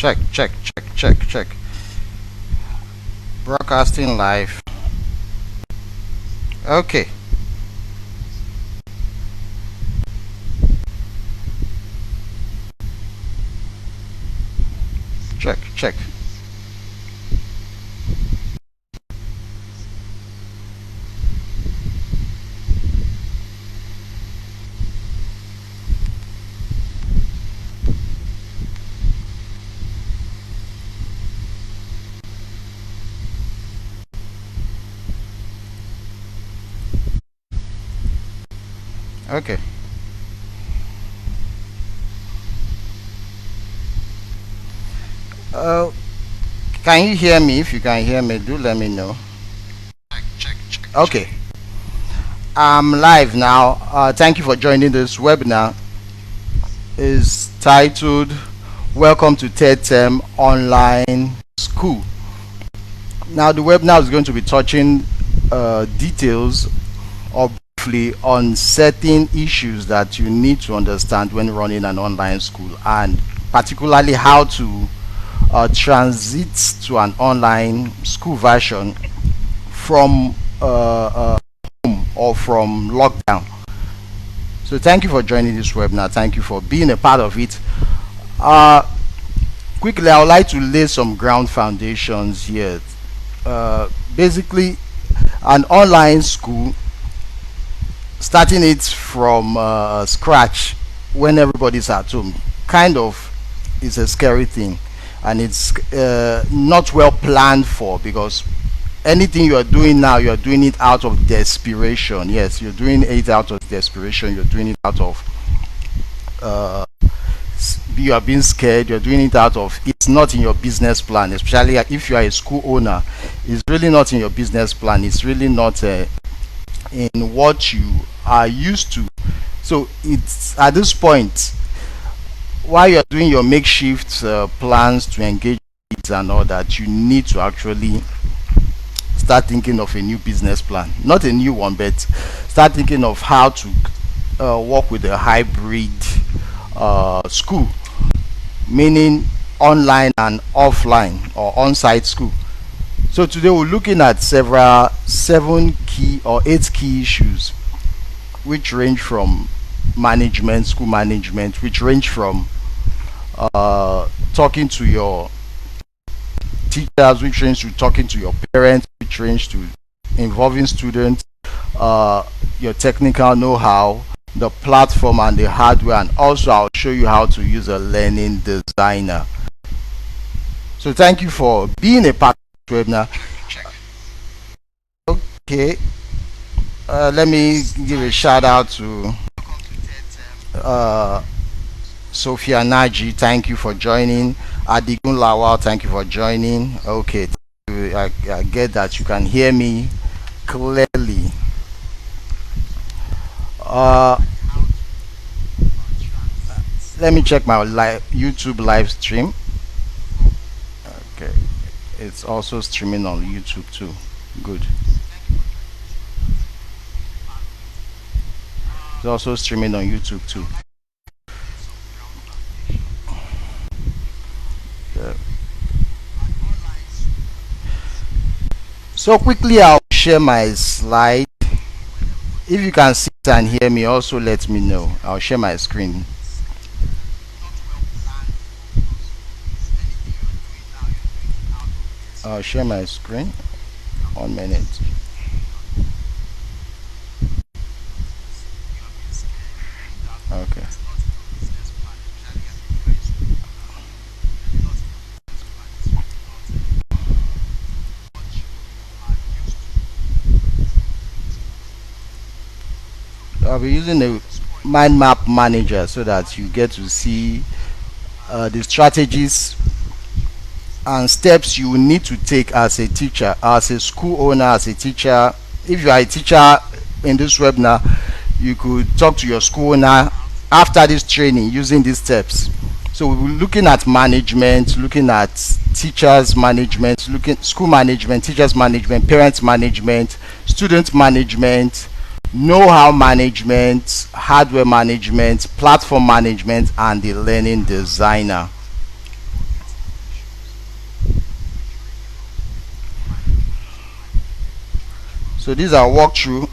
Check, check, check, check, check. Broadcasting live. Okay. Check, check. Okay. Uh, can you hear me? If you can hear me, do let me know. Check, check, check. Okay. I'm live now. Thank you for joining this webinar. It's titled Welcome to Third Term Online School. Now, the webinar is going to be touching details or briefly on certain issues that you need to understand when running an online school, and particularly how to transit to an online school version from home or from lockdown. So thank you for joining this webinar. Thank you for being a part of it. Quickly, I would like to lay some ground foundations here. Basically, an online school, starting it from scratch when everybody's at home, kind of is a scary thing, and it's not well planned for, because anything you are doing now, you are doing it out of desperation. Yes, you're doing it out of desperation. You're doing it out of you are being scared. You're doing it out of, it's not in your business plan, especially if you are a school owner. It's really not in your business plan. It's really not in what you are used to. So it's at this point, while you're doing your makeshift plans to engage kids and all that, you need to actually start thinking of a new business plan. Not a new one, but start thinking of how to work with a hybrid school, meaning online and offline or on-site school. So today we're looking at seven key or 8 key issues, which range from management, school management, which range from talking to your teachers, which range to talking to your parents, which range to involving students, your technical know-how, the platform and the hardware, and also I'll show you how to use a learning designer. So thank you for being a part of this webinar. Okay, let me give a shout out to Sophia Naji, thank you for joining. Adigun Lawal, thank you for joining. Okay, I get that you can hear me clearly. Let me check my YouTube live stream. Okay, it's also streaming on YouTube too. Good. It's also streaming on YouTube too. So quickly, I'll share my slide. If you can see it and hear me, also let me know. I'll share my screen. I'll share my screen. 1 minute. Okay. I'll be using the mind map manager so that you get to see the strategies and steps you will need to take as a teacher, as a school owner, as a teacher. If you are a teacher in this webinar, you could talk to your school owner after this training using these steps. So we're looking at management, looking at teachers management, looking school management, teachers management, parents management, student management, know-how management, hardware management, platform management, and the learning designer. So these are walkthrough.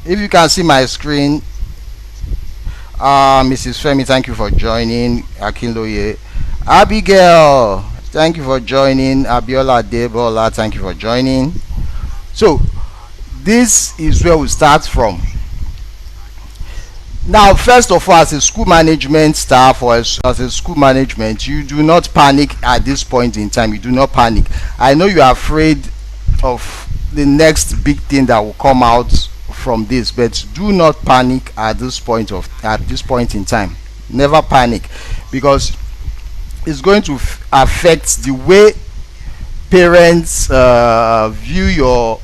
If you can see my screen, Mrs. Femi, thank you for joining. Akinloye, Abigail, thank you for joining. Abiola Debola, thank you for joining. So this is where we start from. Now, first of all, as a school management staff or as a school management, you do not panic at this point in time. You do not panic. I know you are afraid of the next big thing that will come out from this, but do not panic at this point in time. Never panic, because it's going to affect the way parents view your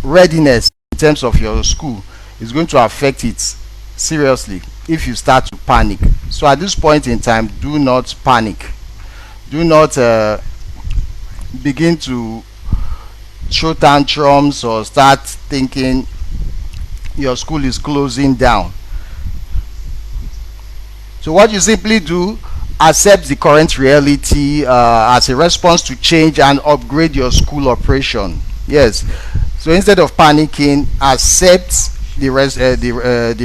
readiness in terms of your school. It's going to affect it seriously if you start to panic. So at this point in time, do not panic. Do not begin to throw tantrums or start thinking your school is closing down. So what you simply do, accept the current reality as a response to change and upgrade your school operation. Yes. So instead of panicking, accept the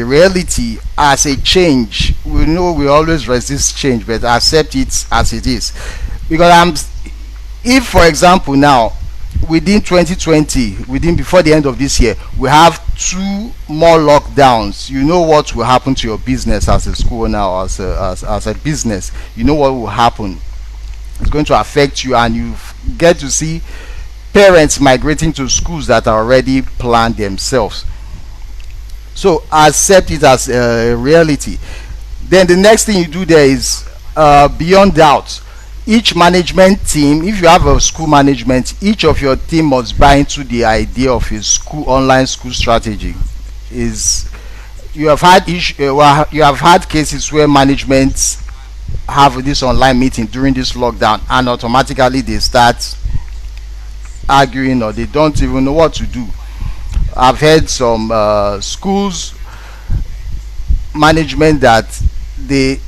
reality as a change. We know we always resist change, but accept it as it is. Because if, for example, now within 2020, before the end of this year, we have 2 more lockdowns, you know what will happen to your business as a school now, as a business. You know what will happen. It's going to affect you, and you get to see parents migrating to schools that are already planned themselves. So accept it as a reality. Then the next thing you do there is beyond doubt. Each management team, if you have a school management, each of your team must buy into the idea of a online school strategy. You have had cases where management have this online meeting during this lockdown, and automatically they start arguing, or they don't even know what to do. I've heard some schools management that they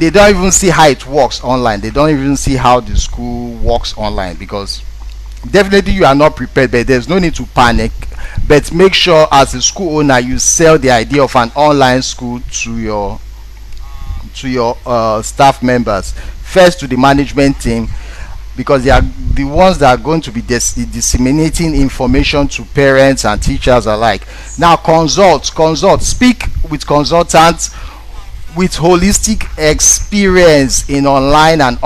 don't even see how it works online. They don't even see how the school works online, because definitely you are not prepared. But there's no need to panic. But make sure as a school owner you sell the idea of an online school to your staff members, first to the management team, because they are the ones that are going to be disseminating information to parents and teachers alike. Now consult, speak with consultants with holistic experience in online and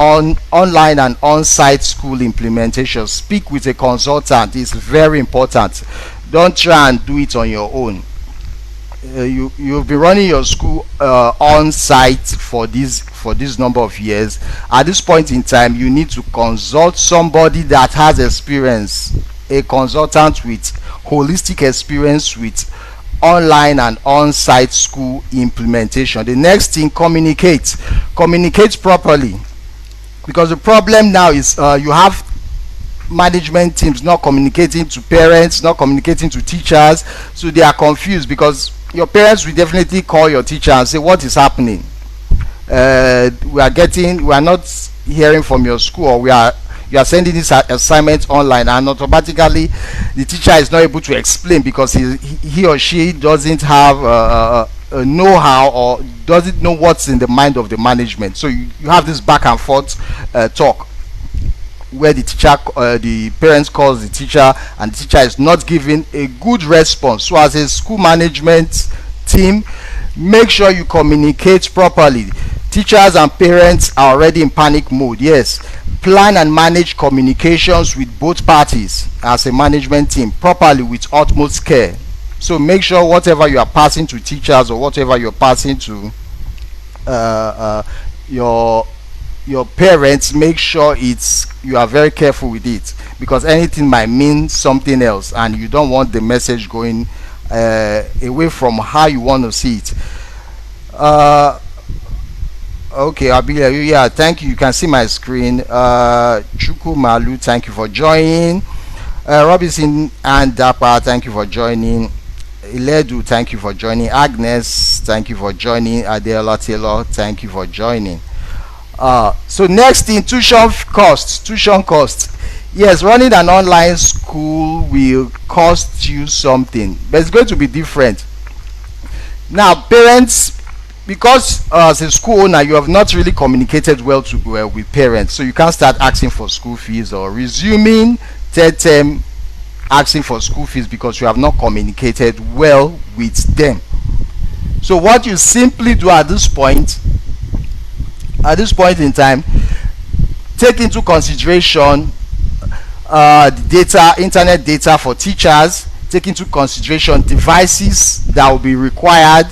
on-site school implementation. Speak with a consultant. It's very important. Don't try and do it on your own. You've been running your school on site for this number of years. At this point in time, you need to consult somebody that has experience, a consultant with holistic experience with online and on-site school implementation. The next thing, communicate properly, because the problem now is you have management teams not communicating to parents, not communicating to teachers, so they are confused, because your parents will definitely call your teacher and say, what is happening? We are not hearing from your school, or you are sending this assignment online, and automatically the teacher is not able to explain because he or she doesn't have a know-how, or doesn't know what's in the mind of the management. So you have this back and forth talk, where the parents calls the teacher, and the teacher is not giving a good response. So as a school management team, make sure you communicate properly. Teachers and parents are already in panic mode. Yes, plan and manage communications with both parties as a management team properly with utmost care. So make sure whatever you are passing to teachers, or whatever you're passing to your parents, make sure you are very careful with it, because anything might mean something else, and you don't want the message going away from how you want to see it. Okay, Abigail, yeah, thank you. You can see my screen. Chuku Malu, thank you for joining. Robinson and Dapa, thank you for joining. Iledu, thank you for joining. Agnes, thank you for joining. Adela Taylor, thank you for joining. So next thing, tuition costs. Yes, running an online school will cost you something, but it's going to be different. Now, parents, because as a school owner, you have not really communicated well with parents, so you can't start asking for school fees or resuming third term asking for school fees because you have not communicated well with them. So what you simply do at this point in time, take into consideration the data, internet data for teachers, take into consideration devices that will be required,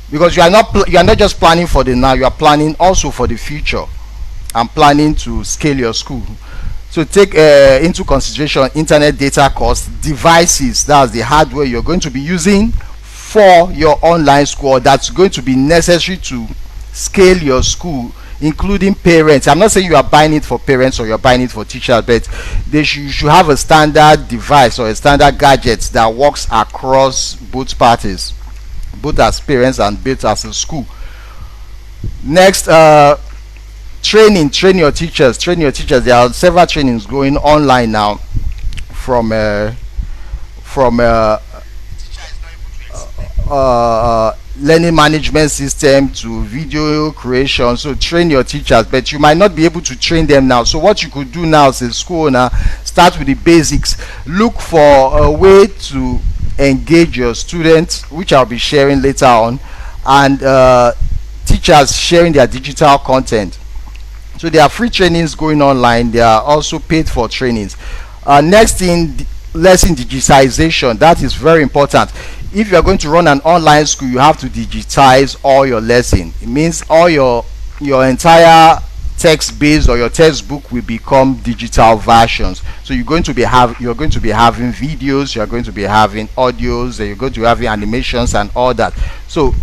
because you are not just planning for the now, you are planning also for the future and planning to scale your school. So take into consideration internet data cost, devices, that's the hardware you're going to be using for your online school that's going to be necessary to scale your school, including parents. I'm not saying you are buying it for parents or you're buying it for teachers, but you should have a standard device or a standard gadget that works across both parties, both as parents and both as a school. Next, train your teachers. There are several trainings going online now from learning management system to video creation. So train your teachers, but you might not be able to train them now. So what you could do now as a school owner, start with the basics. Look for a way to engage your students, which I'll be sharing later on, and teachers sharing their digital content. So there are free trainings going online. There are also paid for trainings. Next thing, lesson digitization. That is very important. If you are going to run an online school, you have to digitize all your lesson. It means all your entire text base or your textbook will become digital versions. So you're going to be having videos, you're going to be having audios, you're going to be having animations and all that. So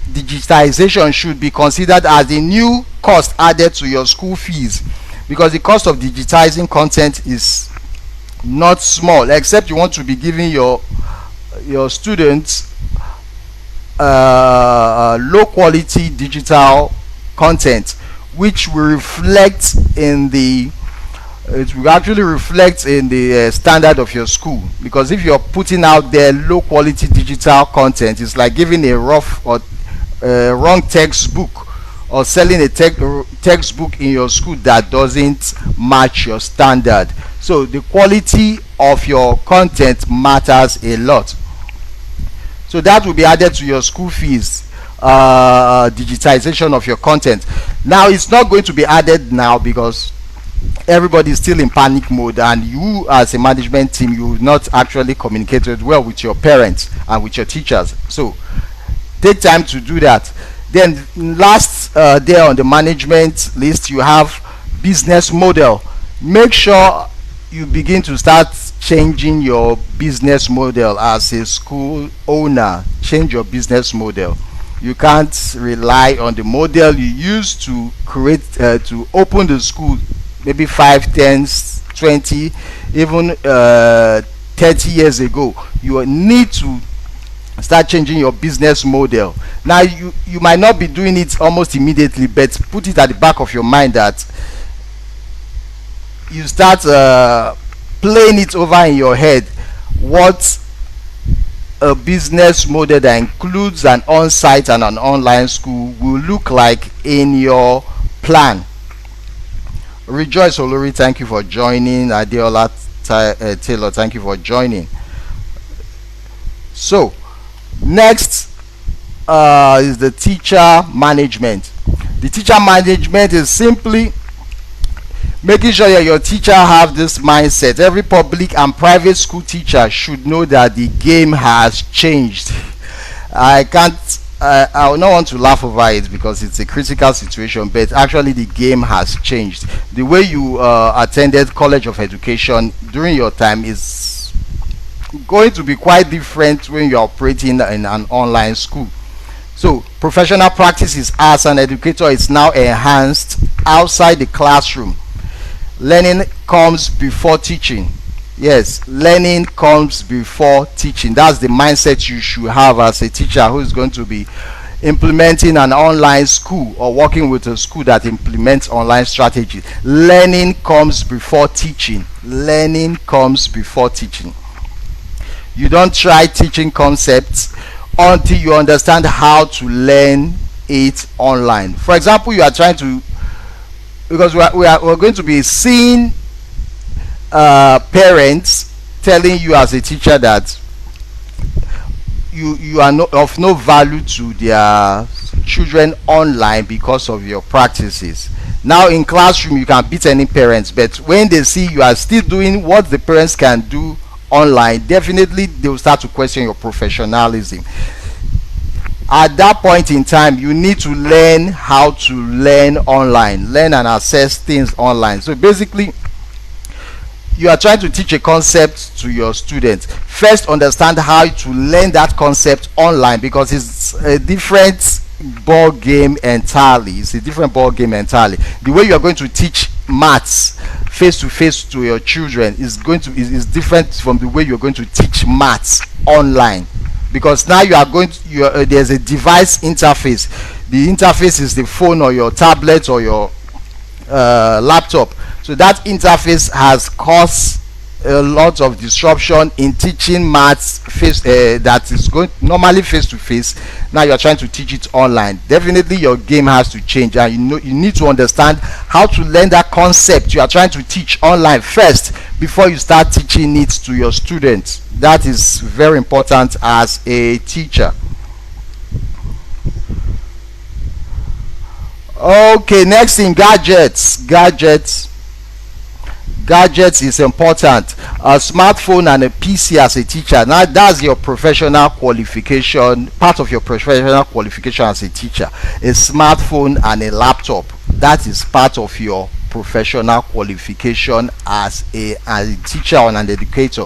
digitization should be considered as a new cost added to your school fees, because the cost of digitizing content is not small, except you want to be giving your students low quality digital content, which will reflect in the it will actually reflect in the standard of your school. Because if you're putting out there low quality digital content, it's like giving a rough or wrong textbook, or selling a textbook in your school that doesn't match your standard. So the quality of your content matters a lot. So that will be added to your school fees, digitization of your content. Now it's not going to be added now because everybody is still in panic mode, and you as a management team, you have not actually communicated well with your parents and with your teachers. So take time to do that. Then last there on the management list, you have business model. Make sure you begin to start changing your business model as a school owner. Change your business model. You can't rely on the model you used to create to open the school maybe 5, 10, 20, even 30 years ago. You need to start changing your business model. Now you might not be doing it almost immediately, but put it at the back of your mind that you start playing it over in your head, what a business model that includes an on-site and an online school will look like in your plan. Rejoice Olori, thank you for joining. Adeola Taylor, thank you for joining. So next is the teacher management. The teacher management is simply making sure that your teacher have this mindset. Every public and private school teacher should know that the game has changed. I will not want to laugh over it because it's a critical situation, but actually the game has changed. The way you attended College of Education during your time is going to be quite different when you're operating in an online school. So professional practices as an educator is now enhanced outside the classroom. Learning comes before teaching. Yes, learning comes before teaching. That's the mindset you should have as a teacher who is going to be implementing an online school or working with a school that implements online strategy. Learning comes before teaching. Learning comes before teaching. You don't try teaching concepts until you understand how to learn it online. For example, you are trying to, because we're going to be seeing parents telling you as a teacher that you are of no value to their children online because of your practices. Now in classroom you can beat any parents, but when they see you are still doing what the parents can do online, definitely they will start to question your professionalism. At that point in time, you need to learn how to learn online, learn and assess things online. So basically, you are trying to teach a concept to your students. First, understand how to learn that concept online, because it's a different ball game entirely. It's a different ball game entirely. The way you are going to teach maths face to face to your children is different from the way you're going to teach maths online, because now you are going to, there's a device interface. The interface is the phone or your tablet or your laptop. So that interface has caused a lot of disruption in teaching maths that is going normally face to face. Now you are trying to teach it online. Definitely your game has to change, and you need to understand how to learn that concept you are trying to teach online first before you start teaching it to your students. That is very important as a teacher. Okay, next thing, gadgets is important. A smartphone and a PC as a teacher. Now that's your professional qualification, part of your professional qualification as a teacher. A smartphone and a laptop, that is part of your professional qualification as a teacher or an educator.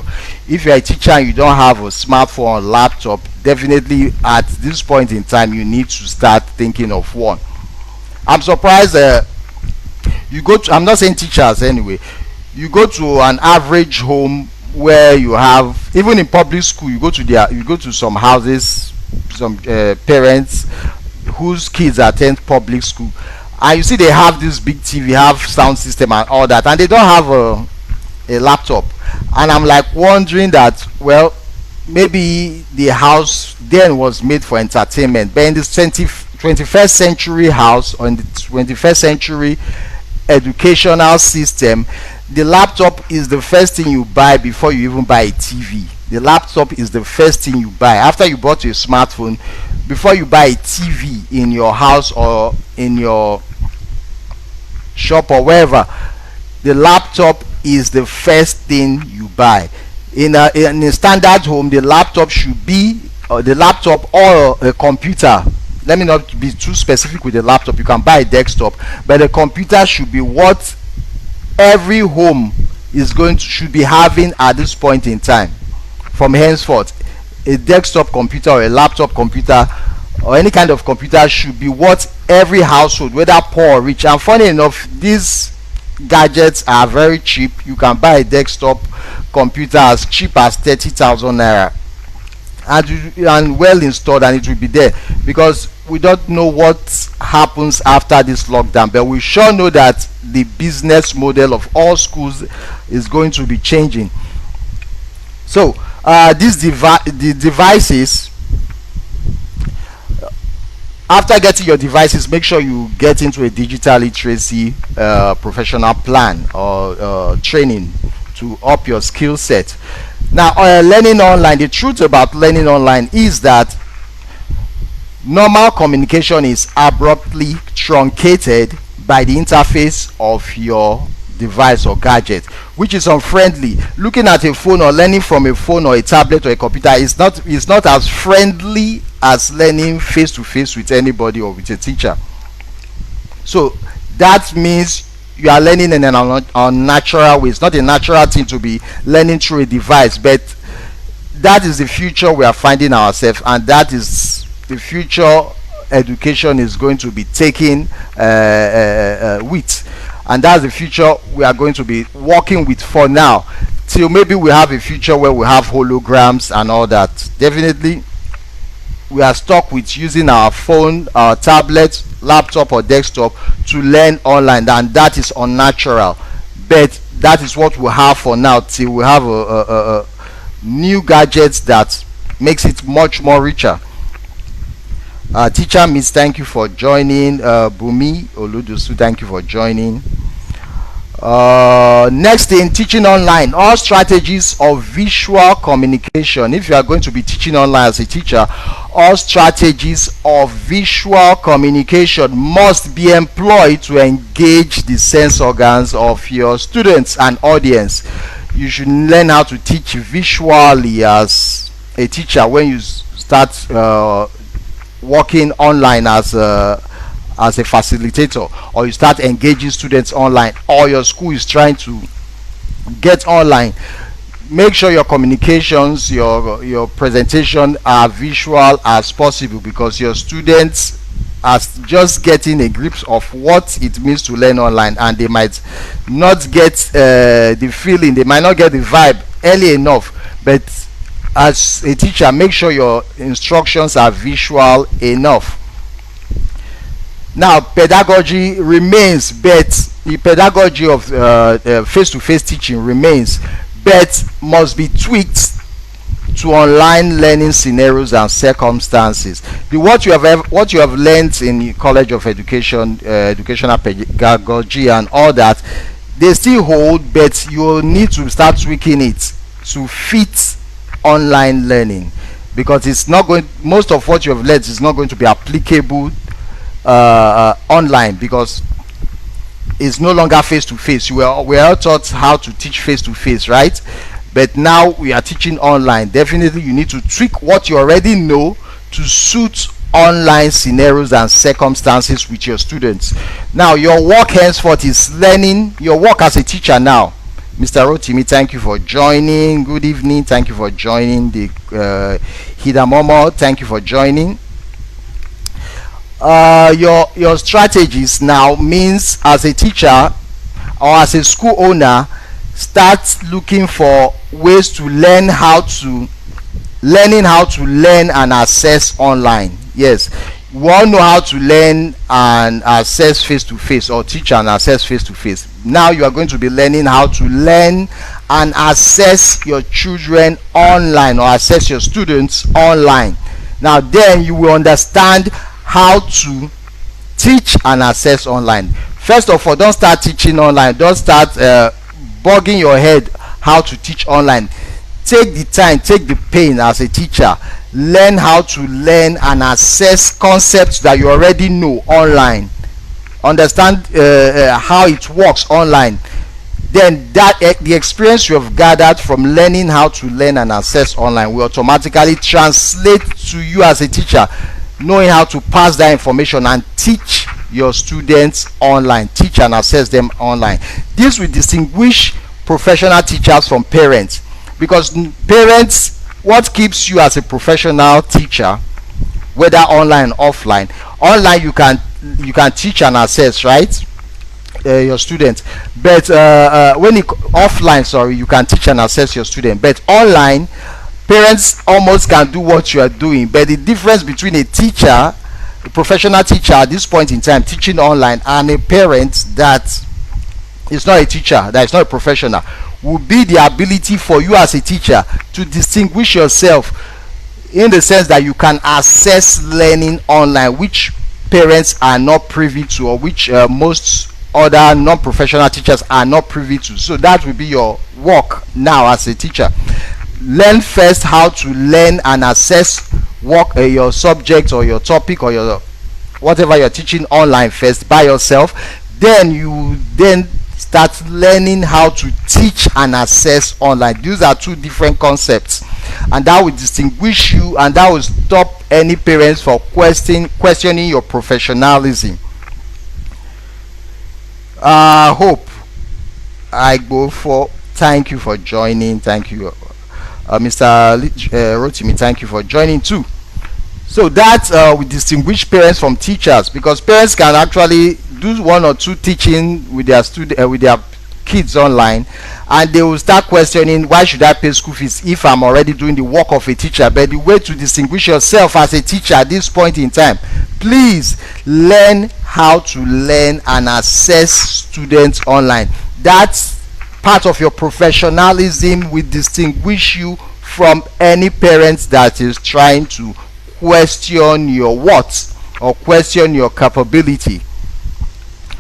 If you're a teacher and you don't have a smartphone or laptop, definitely at this point in time you need to start thinking of one. I'm surprised you go to, I'm not saying teachers anyway, you go to an average home where you have, even in public school, you go to some houses, some parents whose kids attend public school, and you see they have this big TV, have sound system and all that, and they don't have a laptop. And I'm like wondering that, well, maybe the house then was made for entertainment, but in this 21st century house, or in the 21st century educational system, the laptop is the first thing you buy before you even buy a TV. The laptop is the first thing you buy after you bought your smartphone. Before you buy a TV in your house or in your shop or wherever, the laptop is the first thing you buy. In a standard home, the laptop should be the laptop or a computer. Let me not be too specific with the laptop. You can buy a desktop, but the computer should be what every home should be having at this point in time. From henceforth, a desktop computer or a laptop computer or any kind of computer should be what every household, whether poor or rich. And funny enough, these gadgets are very cheap. You can buy a desktop computer as cheap as 30,000 naira, and well installed, and it will be there, because we don't know what happens after this lockdown, but we sure know that the business model of all schools is going to be changing. So the devices, after getting your devices, make sure you get into a digital literacy professional plan or training to up your skill set. Now learning online, the truth about learning online is that normal communication is abruptly truncated by the interface of your device or gadget, which is unfriendly. Looking at a phone or learning from a phone or a tablet or a computer is not as friendly as learning face to face with anybody or with a teacher. So that means you are learning in an unnatural way. It's not a natural thing to be learning through a device, but that is the future we are finding ourselves, and that is the future education is going to be taken with, and that's the future we are going to be working with for now, till maybe we have a future where we have holograms and all that. Definitely we are stuck with using our phone, our tablet, laptop or desktop to learn online, and that is unnatural. But that is what we have for now till we have a new gadgets that makes it much more richer. Teacher Miss, thank you for joining. Bumi Oludusu, thank you for joining. Next thing, teaching online, all strategies of visual communication. If you are going to be teaching online as a teacher, all strategies of visual communication must be employed to engage the sense organs of your students and audience. You should learn how to teach visually as a teacher when you start working online as a facilitator, or you start engaging students online, or your school is trying to get online. Make sure your communications, your presentation are visual as possible, because your students are just getting a grip of what it means to learn online, and they might not get the feeling, they might not get the vibe early enough. But as a teacher, make sure your instructions are visual enough. Now, pedagogy remains, but the pedagogy of face-to-face teaching remains, but must be tweaked to online learning scenarios and circumstances. What you have learned in College of Education, educational pedagogy and all that, they still hold, but you need to start tweaking it to fit online learning, because it's not going, most of what you have learned is not going to be applicable online, because it's no longer face to face. We are all taught how to teach face to face, right? But now we are teaching online. Definitely you need to tweak what you already know to suit online scenarios and circumstances with your students. Now your work henceforth is learning your work as a teacher now. Mr. Rotimi, thank you for joining. Good evening. Thank you for joining. The Hidamomo, thank you for joining. Your strategies now means, as a teacher or as a school owner, start looking for ways to learning how to learn and assess online. Yes, we all know how to learn and assess face to face, or teach and assess face to face. Now you are going to be learning how to learn and assess your children online, or assess your students online. Now then you will understand how to teach and assess online. First of all, don't start teaching online. Don't start bugging your head how to teach online. Take the time, take the pain as a teacher. Learn how to learn and assess concepts that you already know online. Understand how it works online. Then the experience you have gathered from learning how to learn and assess online will automatically translate to you as a teacher, knowing how to pass that information and teach your students online, teach and assess them online. This will distinguish professional teachers from parents, because parents, what keeps you as a professional teacher, whether online or offline? Online you can teach and assess, right, your students, but when offline, sorry, you can teach and assess your student, but online parents almost can do what you are doing. But the difference between a teacher, a professional teacher at this point in time teaching online, and a parent that is not a teacher, that is not a professional, will be the ability for you as a teacher to distinguish yourself, in the sense that you can assess learning online, which parents are not privy to, or which most other non-professional teachers are not privy to. So that will be your work now as a teacher. Learn first how to learn and assess your subject or your topic or your whatever you're teaching online first by yourself. Then you start learning how to teach and assess online. These are two different concepts, and that will distinguish you, and that will stop any parents from questioning your professionalism. Hope I go for, thank you for joining. Thank you, Mr. Rotimi, thank you for joining too. So that we distinguish parents from teachers, because parents can actually do one or two teaching with their kids online, and they will start questioning, why should I pay school fees if I'm already doing the work of a teacher? But the way to distinguish yourself as a teacher at this point in time, please learn how to learn and assess students online. That's part of your professionalism, will distinguish you from any parents that is trying to question your what or question your capability.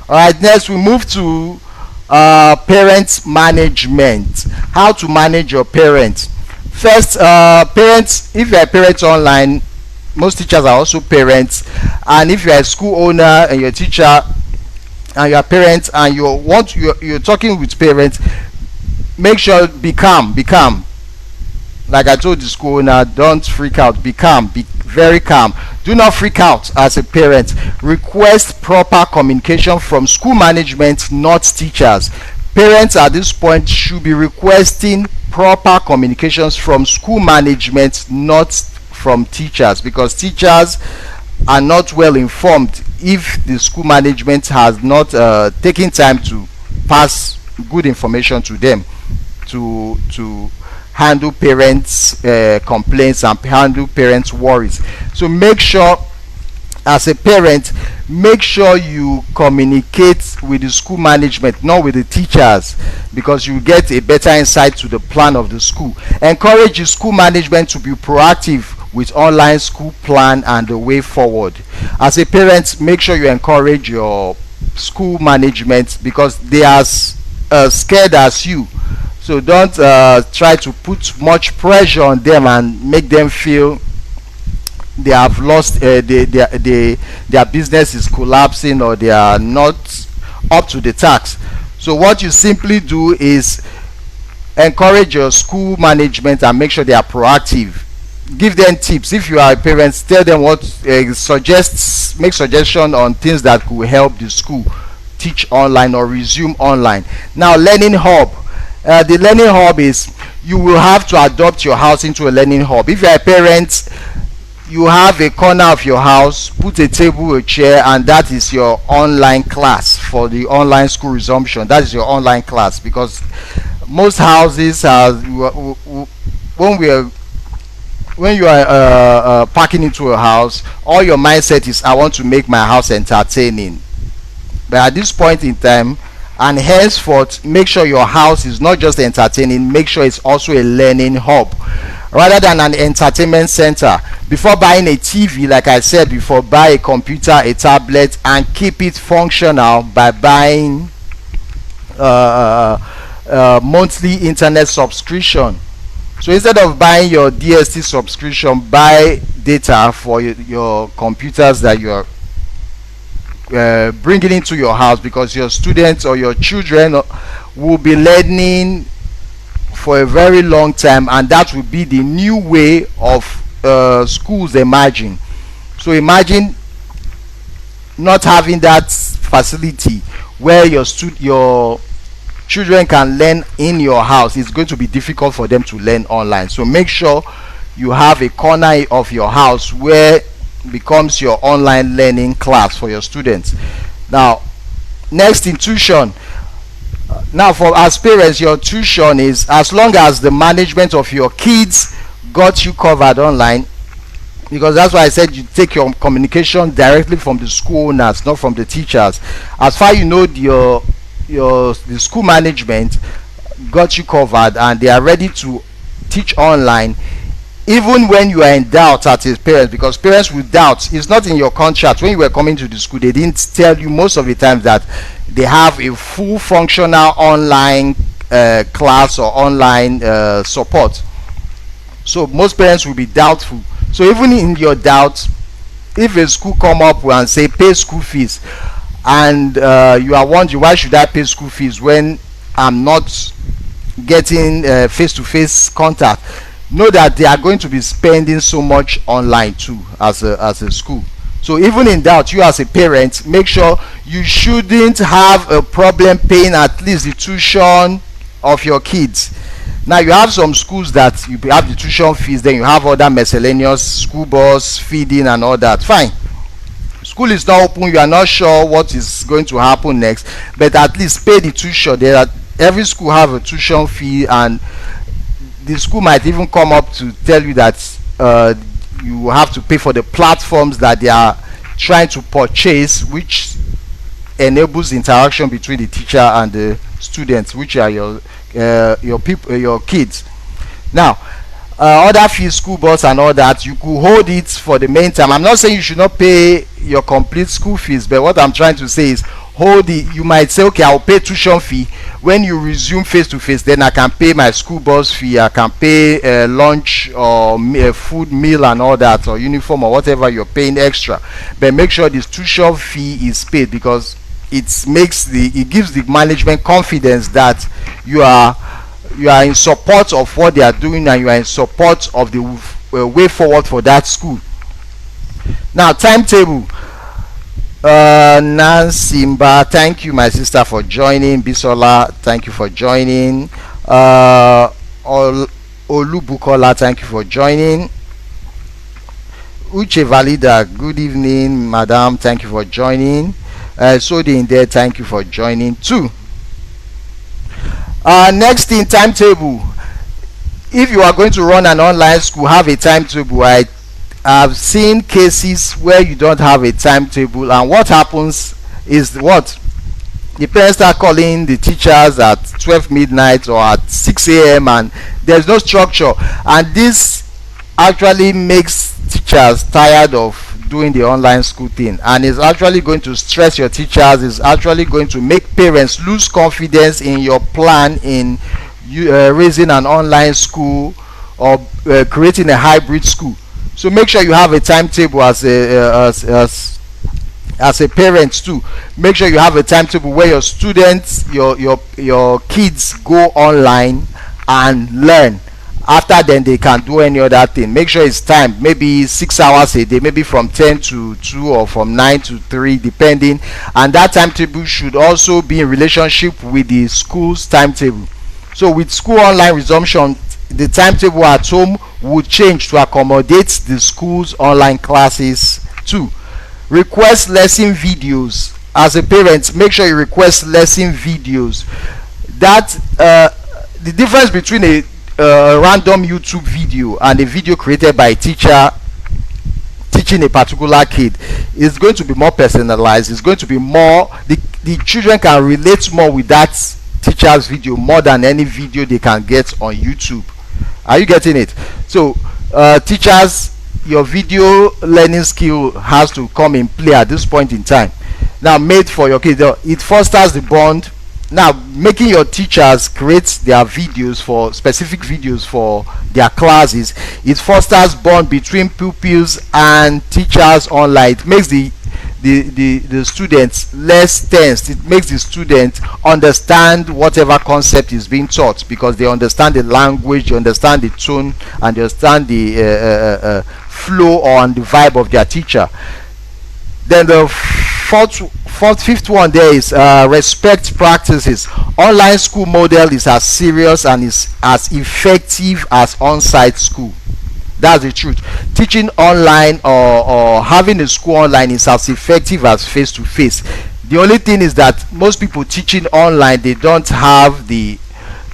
All right, next we move to parent management. How to manage your parents. First, parents, if you're a parent online, most teachers are also parents, and if you're a school owner and you're a teacher and you're a parent and you're talking with parents, make sure be calm. Like I told the school owner, don't freak out. Be calm. Be very calm. Do not freak out as a parent. Request proper communication from school management, not teachers. Parents at this point should be requesting proper communications from school management, not from teachers, because teachers are not well informed if the school management has not taken time to pass good information to them to handle parents complaints and handle parents worries. So make sure, as a parent, make sure you communicate with the school management, not with the teachers, because you get a better insight to the plan of the school. Encourage the school management to be proactive with online school plan and the way forward. As a parent, make sure you encourage your school management, because they are scared as you. So don't try to put much pressure on them and make them feel they have lost, their business is collapsing, or they are not up to the task. So what you simply do is encourage your school management and make sure they are proactive. Give them tips. If you are a parent, tell them what, make suggestions on things that could help the school teach online or resume online. Now, learning hub. The learning hub is, you will have to adopt your house into a learning hub. If you're a parent, you have a corner of your house, put a table, a chair, and that is your online class for the online school resumption. That is your online class, because most houses are, when you are packing into a house, all your mindset is, I want to make my house entertaining. But at this point in time, and henceforth, make sure your house is not just entertaining, make sure it's also a learning hub rather than an entertainment center. Before buying a TV, like I said before, buy a computer, a tablet, and keep it functional by buying monthly internet subscription. So instead of buying your DST subscription, buy data for your computers that you're bringing into your house, because your students or your children will be learning for a very long time, and that will be the new way of schools emerging. So imagine not having that facility where your children can learn in your house. It's going to be difficult for them to learn online. So make sure you have a corner of your house where becomes your online learning class for your students. Now, next, in tuition. Now, for as parents, your tuition is, as long as the management of your kids got you covered online, because that's why I said you take your communication directly from the school owners, not from the teachers. As far you know, the school management got you covered and they are ready to teach online, even when you are in doubt as a parent, because parents will doubt. It's not in your contract. When you were coming to the school, they didn't tell you most of the time that they have a full functional online class or online support. So most parents will be doubtful. So even in your doubt, if a school come up and say pay school fees, and you are wondering, why should I pay school fees when I'm not getting face-to-face contact, know that they are going to be spending so much online too as a school. So even in doubt, you as a parent, make sure you shouldn't have a problem paying at least the tuition of your kids. Now, you have some schools that you have the tuition fees, then you have other miscellaneous, school bus, feeding and all that. Fine. School is not open, you are not sure what is going to happen next, but at least pay the tuition. every school have a tuition fee, and the school might even come up to tell you that you have to pay for the platforms that they are trying to purchase, which enables interaction between the teacher and the students, which are your people, your kids. Now, other fees, school bus and all that, you could hold it for the main time. I'm not saying you should not pay your complete school fees, but what I'm trying to say is hold it. You might say, okay, I'll pay tuition fee. When you resume face to face, then I can pay my school bus fee, I can pay lunch or food meal and all that, or uniform or whatever you're paying extra. But make sure this tuition fee is paid, because it gives the management confidence that you are in support of what they are doing, and you are in support of the way forward for that school. Now, timetable. Nansimba, thank you, my sister, for joining. Bisola, thank you for joining. Olubukola, thank you for joining. Uche Valida, good evening, madam, thank you for joining. Sodi in there, thank you for joining too. Next in timetable. If you are going to run an online school, have a timetable. I've seen cases where you don't have a timetable, and what happens is what the parents start calling the teachers at 12 midnight or at 6 a.m. and there's no structure, and this actually makes teachers tired of doing the online school thing, and is actually going to stress your teachers. Is actually going to make parents lose confidence in your plan in raising an online school or creating a hybrid school. So make sure you have a timetable as a parent too. Make sure you have a timetable where your students, your kids go online and learn. After then they can do any other thing. Make sure it's timed, maybe 6 hours a day, maybe from 10 to 2 or from 9 to 3, depending. And that timetable should also be in relationship with the school's timetable. So with school online resumption, the timetable at home would change to accommodate the school's online classes too. Request lesson videos. As a parent, make sure you request lesson videos. That the difference between a random YouTube video and a video created by a teacher teaching a particular kid is going to be more personalized. It's going to be more, the children can relate more with that teacher's video more than any video they can get on YouTube. Are you getting it? So teachers, your video learning skill has to come in play at this point in time. Now, made for your kids, it fosters the bond. Now, making your teachers create their videos, for specific videos for their classes, it fosters bond between pupils and teachers online. It makes the students less tensed. It makes the students understand whatever concept is being taught, because they understand the language, they understand the tone, and they understand the flow or the vibe of their teacher. Then the fifth one there is respect practices. Online school model is as serious and is as effective as on-site school. That's the truth. Teaching online or having a school online is as effective as face-to-face. The only thing is that most people teaching online, they don't have the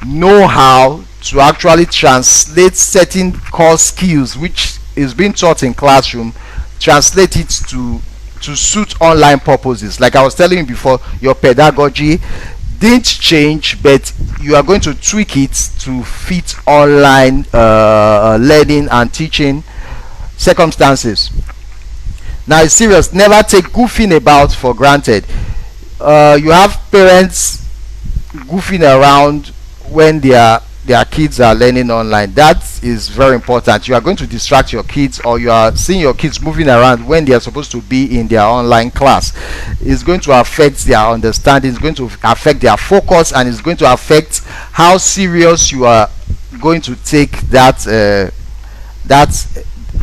know-how to actually translate certain core skills which is being taught in classroom, translate it to suit online purposes. Like I was telling you before, your pedagogy didn't change, but you are going to tweak it to fit online learning and teaching circumstances. Now, it's serious. Never take goofing about for granted. You have parents goofing around when their kids are learning online. That is very important. You are going to distract your kids, or you are seeing your kids moving around when they are supposed to be in their online class. It's going to affect their understanding, it's going to affect their focus, and it's going to affect how serious you are going to take that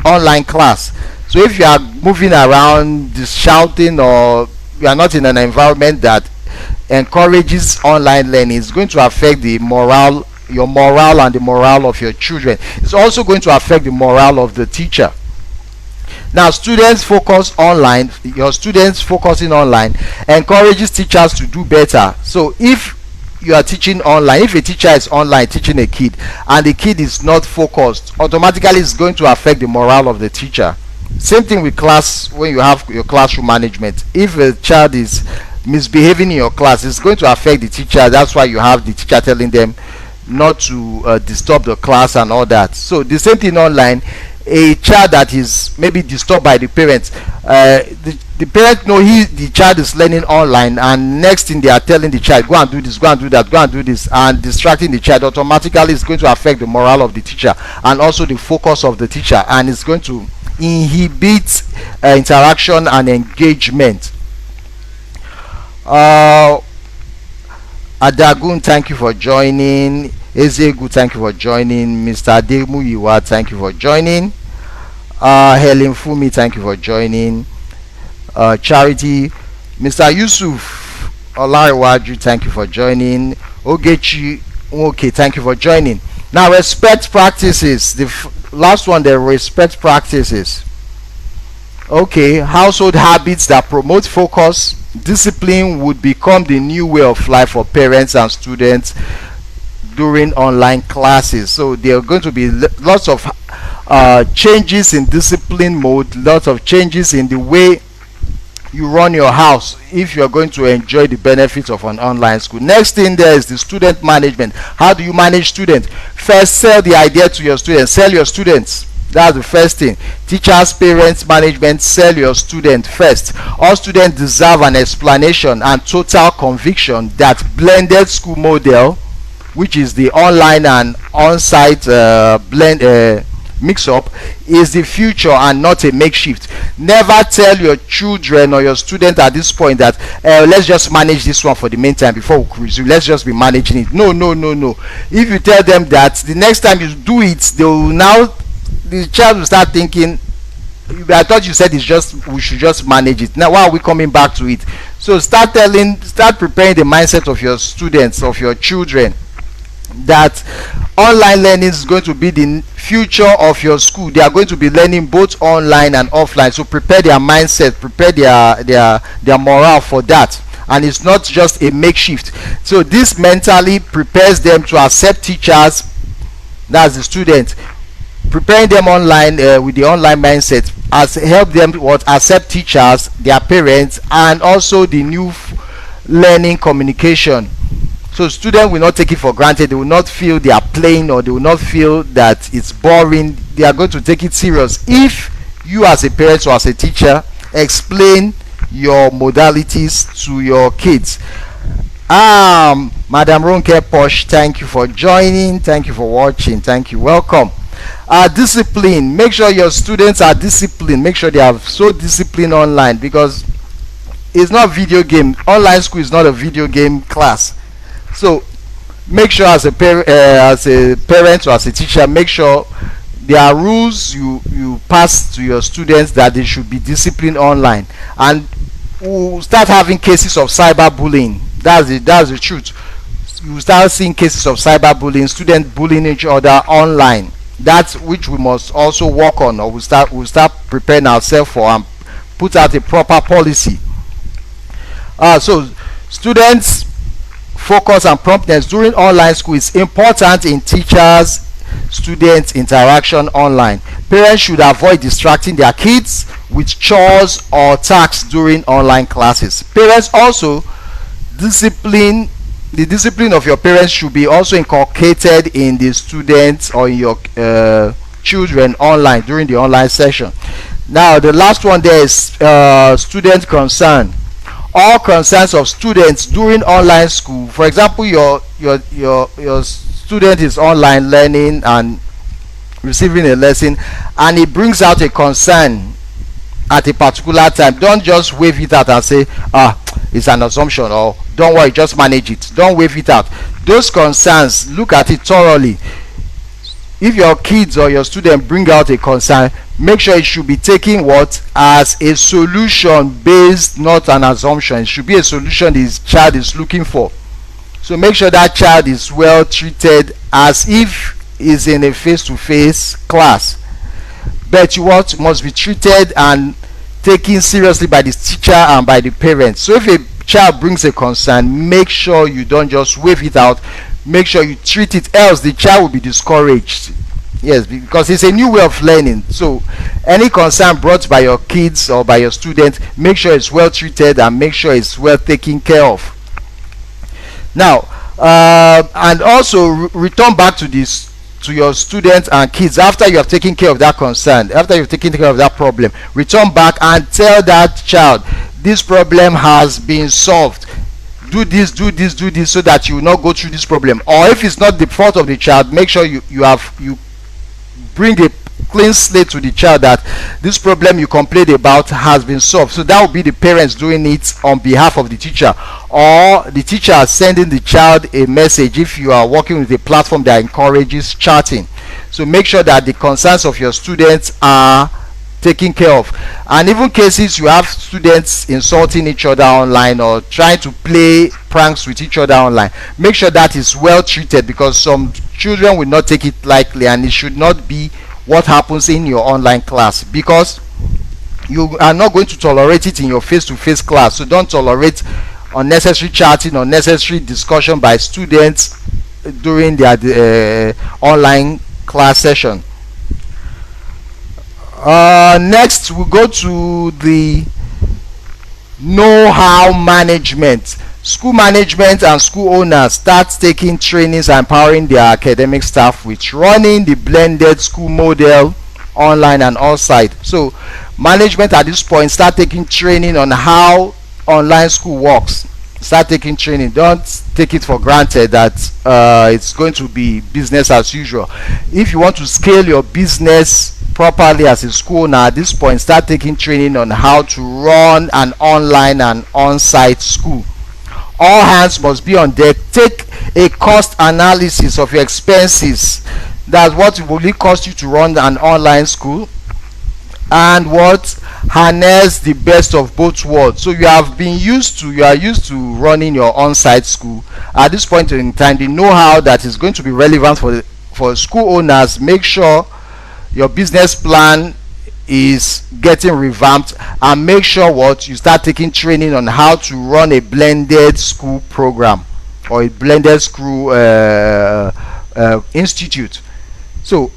online class. So if you are moving around just shouting, or you are not in an environment that encourages online learning, it's going to affect the morale, your morale, and the morale of your children. It's also going to affect the morale of the teacher. Now, students focus online. Your students focusing online encourages teachers to do better. So if you are teaching online, if a teacher is online teaching a kid and the kid is not focused, automatically it's going to affect the morale of the teacher. Same thing with class. When you have your classroom management, if a child is misbehaving in your class, it's going to affect the teacher. That's why you have the teacher telling them not to disturb the class and all that. So the same thing online. A child that is maybe disturbed by the parents, the parent know the child is learning online, and next thing they are telling the child, go and do this, go and do that, go and do this, and distracting the child, automatically is going to affect the morale of the teacher and also the focus of the teacher, and it's going to inhibit interaction and engagement. Adagun, thank you for joining. Ezegu, thank you for joining. Mr. Ademuyiwa, thank you for joining. Helen Fumi, thank you for joining. Charity, Mr. Yusuf Olariwaju, thank you for joining. Ogechi, okay, thank you for joining. Now, respect practices. The last one, the respect practices. Okay, household habits that promote focus, discipline would become the new way of life for parents and students during online classes. So there are going to be lots of changes in discipline mode, lots of changes in the way you run your house if you're going to enjoy the benefits of an online school. Next thing there is the student management. How do you manage students? First, sell the idea to your students. Sell your students. That's the first thing. Teachers, parents, management, sell your student first. All students deserve an explanation and total conviction that blended school model, which is the online and on-site blend mix-up, is the future and not a makeshift. Never tell your children or your student at this point that let's just manage this one for the meantime before we resume. Let's just be managing it. No. If you tell them that, the next time you do it, they will now, the child will start thinking, I thought you said it's just, we should just manage it. Now why are we coming back to it? So start preparing the mindset of your students, of your children, that online learning is going to be the future of your school. They are going to be learning both online and offline. So prepare their mindset, prepare their morale for that. And it's not just a makeshift. So this mentally prepares them to accept teachers, that's the student. Preparing them online with the online mindset has helped them accept teachers, their parents, and also the new learning communication. So students will not take it for granted. They will not feel they are playing, or they will not feel that it's boring. They are going to take it serious. If you as a parent or as a teacher explain your modalities to your kids. Madam Ronke Posh, thank you for joining. Thank you for watching. Thank you. Welcome. Discipline. Make sure your students are disciplined. Make sure they are so disciplined online, because it's not video game. Online school is not a video game class. So make sure as a parent or as a teacher, make sure there are rules you pass to your students that they should be disciplined online, and we'll start having cases of cyberbullying. That's the truth. You start seeing cases of cyberbullying, students bullying each other online. That's which we must also work on, or we'll start preparing ourselves for, and put out a proper policy. So students focus and promptness during online school is important in teachers student interaction online. Parents should avoid distracting their kids with chores or tasks during online classes. Parents also, the discipline of your parents should be also inculcated in the students or in your children online during the online session. Now the last one there is student concern. All concerns of students during online school. For example, your student is online learning and receiving a lesson, and it brings out a concern at a particular time. Don't just wave it out and say, it's an assumption, or don't worry, just manage it. Don't wave it out. Those concerns, look at it thoroughly. If your kids or your student bring out a concern, make sure it should be taken as a solution based, not an assumption. It should be a solution this child is looking for. So make sure that child is well treated as if is in a face-to-face class, but you must be treated and taken seriously by the teacher and by the parents. So if a child brings a concern, make sure you don't just wave it out. Make sure you treat it, else the child will be discouraged. Yes, because it's a new way of learning. So any concern brought by your kids or by your students, make sure it's well treated and make sure it's well taken care of. Now, and also return back to this, to your students and kids, after you have taken care of that concern, after you've taken care of that problem. Return back and tell that child, this problem has been solved. Do this, do this, do this, so that you will not go through this problem. Or if it's not the fault of the child, make sure you bring a clean slate to the child that this problem you complained about has been solved. So that will be the parents doing it on behalf of the teacher, or the teacher sending the child a message if you are working with a platform that encourages chatting. So make sure that the concerns of your students are taken care of. And even cases you have students insulting each other online or trying to play pranks with each other online, make sure that is well treated, because some children will not take it lightly, and it should not be what happens in your online class, because you are not going to tolerate it in your face-to-face class. So don't tolerate unnecessary chatting, unnecessary discussion by students during their online class session. Next we go to the know-how management. School management and school owners start taking trainings and empowering their academic staff with running the blended school model online and on-site. So management at this point start taking training on how online school works. Start taking training. Don't take it for granted that it's going to be business as usual. If you want to scale your business properly as a school owner, at this point start taking training on how to run an online and on-site school. All hands must be on deck. Take a cost analysis of your expenses. That's what will it cost you to run an online school, and what harness the best of both worlds. So you are used to running your on-site school. At this point in time, the know-how that is going to be relevant for school owners, make sure your business plan is getting revamped, and make sure you start taking training on how to run a blended school program or a blended school institute. So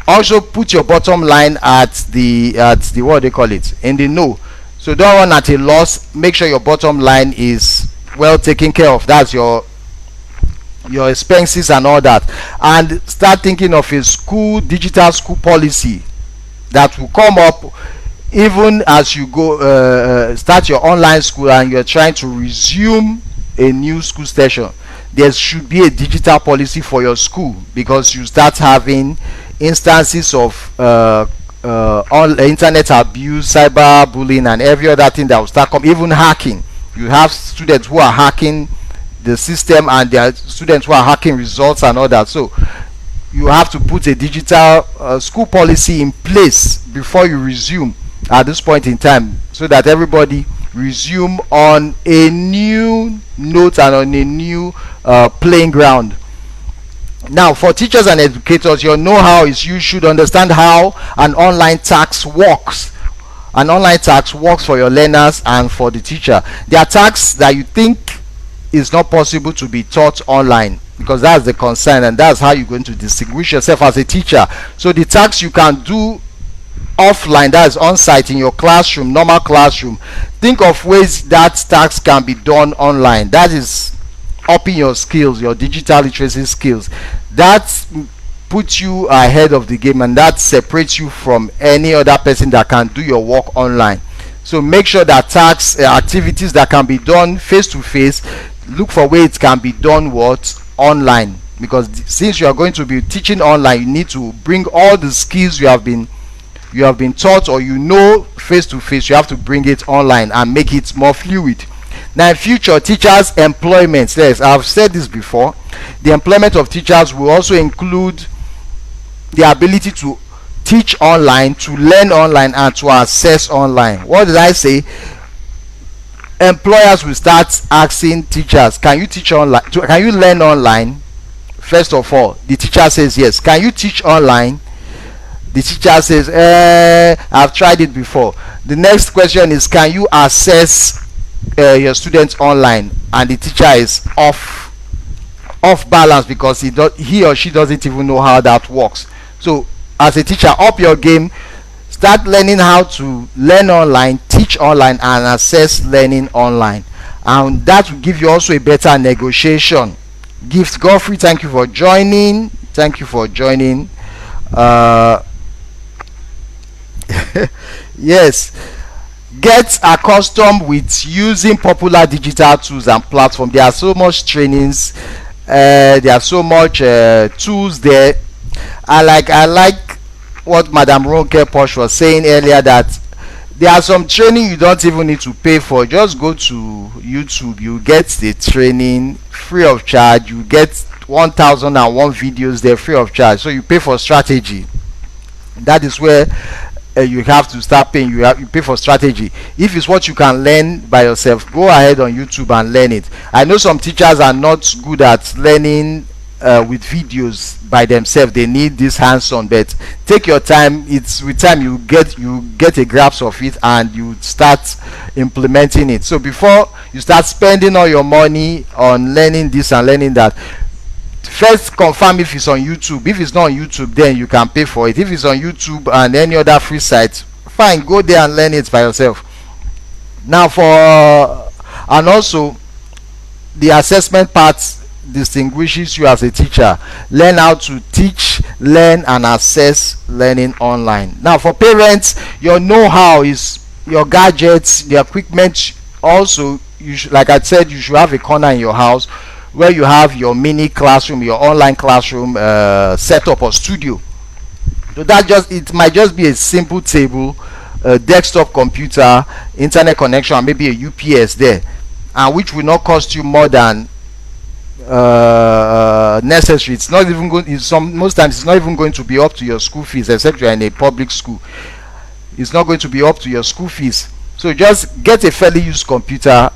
also put your bottom line at the what they call it, in the know. So don't run at a loss. Make sure your bottom line is well taken care of. That's your expenses and all that. And start thinking of a digital school policy that will come up even as you go start your online school and you're trying to resume a new school session. There should be a digital policy for your school, because you start having instances of internet abuse, cyber bullying, and every other thing that will start coming, even hacking. You have students who are hacking the system, and there are students who are hacking results and all that. So you have to put a digital school policy in place before you resume at this point in time, so that everybody resume on a new note and on a new playing ground. Now, for teachers and educators, your know-how is you should understand how an online tax works. An online tax works for your learners and for the teacher. There are tasks that you think is not possible to be taught online, because that's the concern, and that's how you're going to distinguish yourself as a teacher. So the tasks you can do offline, that is on site in your classroom, normal classroom, think of ways that task can be done online. That is upping your skills, your digital literacy skills. That puts you ahead of the game, and that separates you from any other person that can do your work online. So make sure that tasks, activities that can be done face to face, look for ways it can be done online, because since you are going to be teaching online, you need to bring all the skills you have been taught, or face to face. You have to bring it online and make it more fluid. Now, in future, teachers' employment, yes, I've said this before, the employment of teachers will also include the ability to teach online, to learn online, and to assess online. What did I say? Employers will start asking teachers, can you teach online? Can you learn online? First of all, the teacher says yes. Can you teach online? The teacher says, I've tried it before. The next question is, can you assess your students online and the teacher is off balance because he or she doesn't even know how that works. So as a teacher, up your game, start learning how to learn online, teach online, and assess learning online, and that will give you also a better negotiation. Gift Godfrey, thank you for joining. Thank you for joining. uh yes, get accustomed with using popular digital tools and platforms. There are so much trainings, there are so much tools there. I like what Madam Ronke Posh was saying earlier, that there are some training you don't even need to pay for. Just go to YouTube, you get the training free of charge. You get 1001 videos there free of charge. So you pay for strategy. That is where you have to start paying. You pay for strategy. If it's what you can learn by yourself, go ahead on YouTube and learn it. I know some teachers are not good at learning with videos by themselves. They need this hands-on, but take your time. It's with time you get a grasp of it and you start implementing it. So before you start spending all your money on learning this and learning that, first confirm if it's on YouTube. If it's not on YouTube, then you can pay for it. If it's on YouTube and any other free site, fine, go there and learn it by yourself. Now and also the assessment part distinguishes you as a teacher. Learn how to teach, learn, and assess learning online. Now for parents, your know-how is your gadgets, the equipment. Also, like I said, you should have a corner in your house where you have your mini classroom, your online classroom setup or studio. So it might just be a simple table, a desktop computer, internet connection, and maybe a UPS there, and which will not cost you more than necessary. It's not even going. Most times it's not even going to be up to your school fees, except you're in a public school. It's not going to be up to your school fees. So just get a fairly used computer.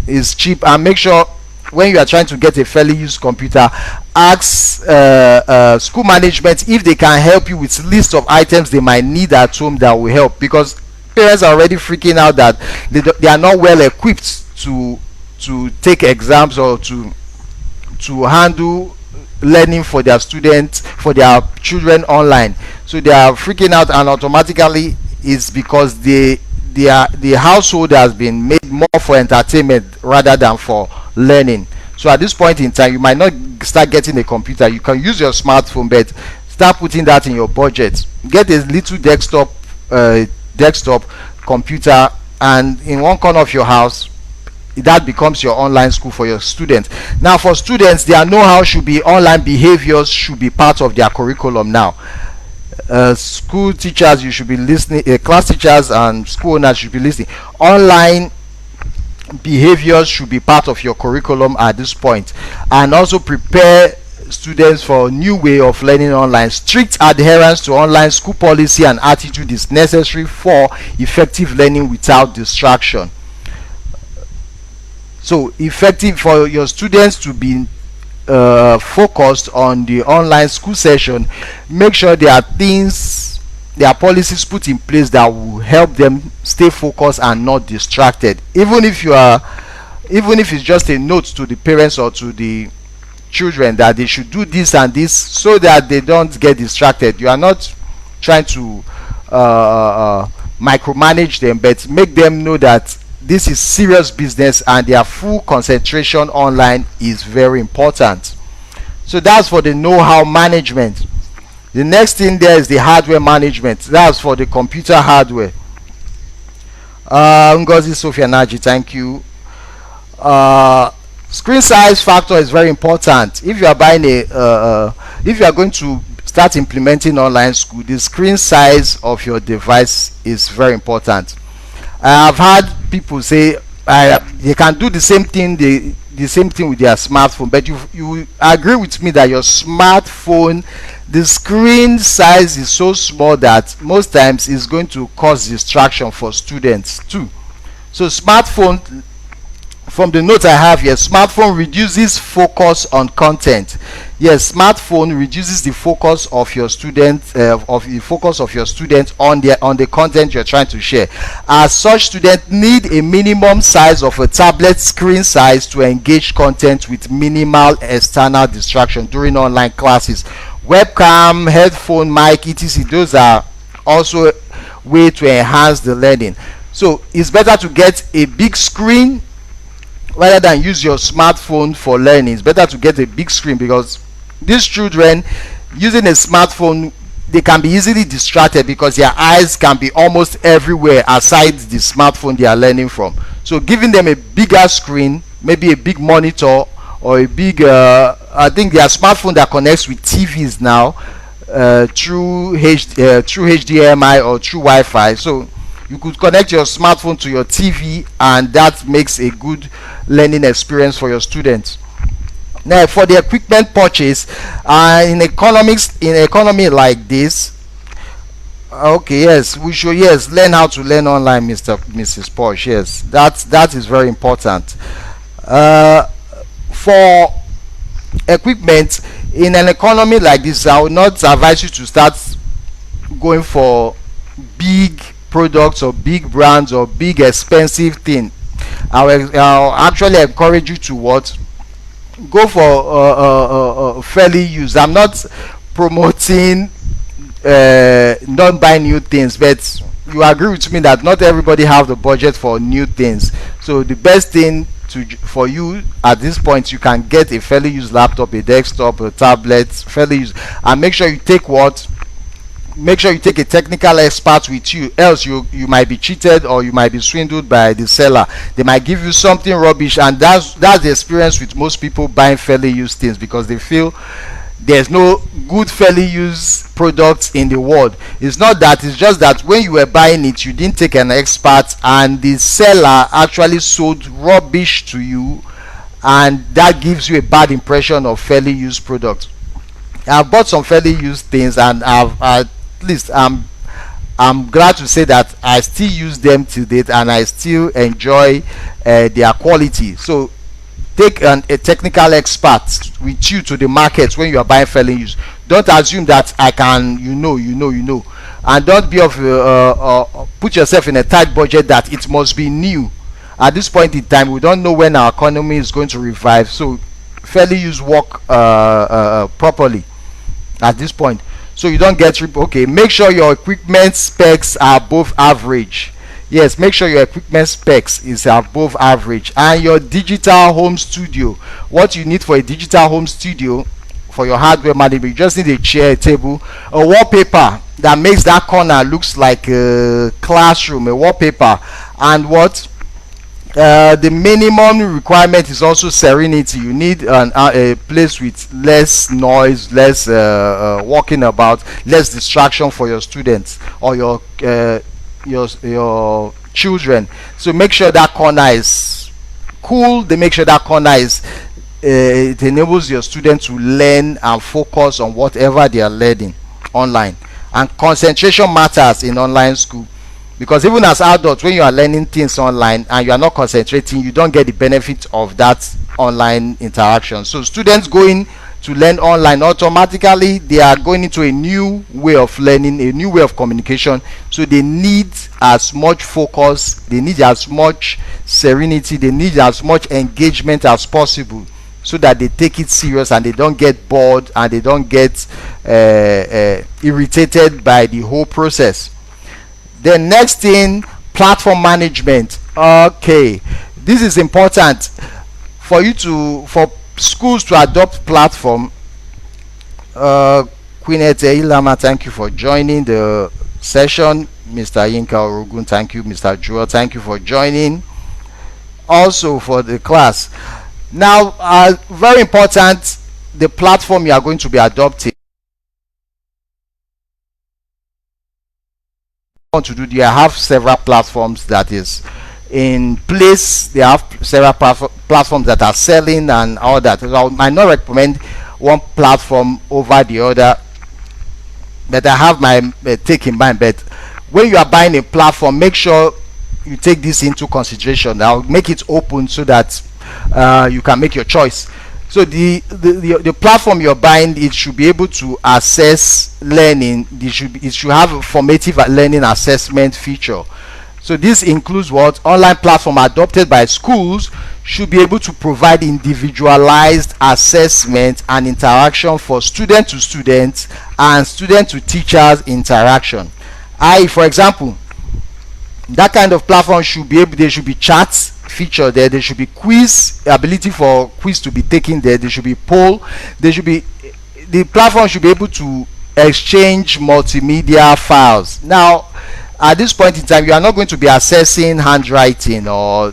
It's cheap, and make sure when you are trying to get a fairly used computer, ask school management if they can help you with list of items they might need at home that will help, because parents are already freaking out that they are not well equipped to take exams or to handle learning for their students, for their children online. So they are freaking out, and automatically it's because the household has been made more for entertainment rather than for learning. So at this point in time, you might not start getting a computer. You can use your smartphone, but start putting that in your budget. Get a little desktop computer, and in one corner of your house, that becomes your online school for your students. Now for students, their know-how should be online. Behaviors should be part of their curriculum now. School teachers, you should be listening. Class teachers and school owners should be listening. Online behaviors should be part of your curriculum at this point, and also prepare students for a new way of learning online. Strict adherence to online school policy and attitude is necessary for effective learning without distraction. So effective for your students to be focused on the online school session, make sure there are policies put in place that will help them stay focused and not distracted. Even if it's just a note to the parents or to the children that they should do this and this, so that they don't get distracted. You are not trying to micromanage them, but make them know that this is serious business and their full concentration online is very important. So that's for the know-how management. The next thing there is the hardware management. That's for the computer hardware. Ngozi Sophia Naji, thank you. Screen size factor is very important. If you are buying if you are going to start implementing online school, the screen size of your device is very important. I've had people say they can do the same thing with their smartphone, but you agree with me that your smartphone, the screen size is so small that most times it's going to cause distraction for students too. So smartphone from the notes I have here, smartphone reduces focus on content. Yes, smartphone reduces the focus of your student, on the content you're trying to share. As such, students need a minimum size of a tablet screen size to engage content with minimal external distraction during online classes. Webcam, headphone, mic, etc. Those are also way to enhance the learning. So it's better to get a big screen rather than use your smartphone for learning. It's better to get a big screen, because these children using a smartphone, they can be easily distracted because their eyes can be almost everywhere aside the smartphone they are learning from. So giving them a bigger screen, maybe a big monitor or a big I think there are smartphone that connects with TVs now, through HDMI or through Wi-Fi. So you could connect your smartphone to your TV, and that makes a good learning experience for your students. Now, for the equipment purchase, in economy like this, okay, yes, we should, yes, learn how to learn online, Mrs. Posh. Yes, that is very important. For equipment in an economy like this, I would not advise you to start going for big products or big brands or big expensive thing. I'll actually encourage you to go for fairly used. I'm not promoting not buy new things, but you agree with me that not everybody have the budget for new things. So the best thing for you at this point, you can get a fairly used laptop, a desktop, a tablet, fairly used, and make sure you take a technical expert with you, else you might be cheated or you might be swindled by the seller. They might give you something rubbish, and that's the experience with most people buying fairly used things, because they feel there's no good fairly used products in the world. It's not that, it's just that when you were buying it, you didn't take an expert, and the seller actually sold rubbish to you, and that gives you a bad impression of fairly used products. I've bought some fairly used things, and at least I'm glad to say that I still use them to date, and I still enjoy their quality. So take a technical expert with you to the market when you are buying fairly used. Don't assume that I can, and don't be put yourself in a tight budget that it must be new. At this point in time, we don't know when our economy is going to revive, so fairly used work properly at this point, so you don't get okay. Make sure your equipment specs are above average. Yes, make sure your equipment specs is above average. And your digital home studio, what you need for a digital home studio for your hardware management, you just need a chair, a table, a wallpaper that makes that corner looks like a classroom, a wallpaper, and the minimum requirement is also serenity. You need a place with less noise, less walking about, less distraction for your students or your children. So make sure that corner is cool. They make sure that corner is it enables your students to learn and focus on whatever they are learning online. And concentration matters in online school, because even as adults, when you are learning things online and you are not concentrating, you don't get the benefit of that online interaction. So students going to learn online, automatically they are going into a new way of learning, a new way of communication. So they need as much focus, they need as much serenity, they need as much engagement as possible, so that they take it serious and they don't get bored and they don't get irritated by the whole process. The next thing, platform management. Okay, this is important for schools to adopt platform. Quinette Ilama, thank you for joining the session. Mr. Yinka Orogun, thank you. Mr. Jewel, thank you for joining also for the class. Now, very important, the platform you are going to be adopting. To do, they have several platforms that is in place. They have several platforms that are selling and all that. So I might not recommend one platform over the other, but I have my take in mind. But when you are buying a platform, make sure you take this into consideration. I'll make it open so that you can make your choice. So the platform you're buying, it should be able to assess learning. It should have a formative learning assessment feature. So this includes what online platform adopted by schools should be able to provide individualized assessment and interaction for student to student and student to teachers interaction. For example, that kind of platform should be able, there should be chats feature there, there should be quiz, ability for quiz to be taken there, there should be poll, there should be, the platform should be able to exchange multimedia files. Now at this point in time, you are not going to be assessing handwriting or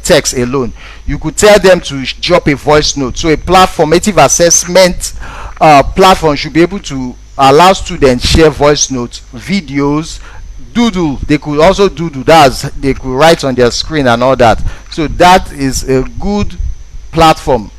text alone. You could tell them to drop a voice note. So a formative assessment platform should be able to allow students share voice notes, videos, doodle. They could also doodle, that they could write on their screen and all that. So that is a good platform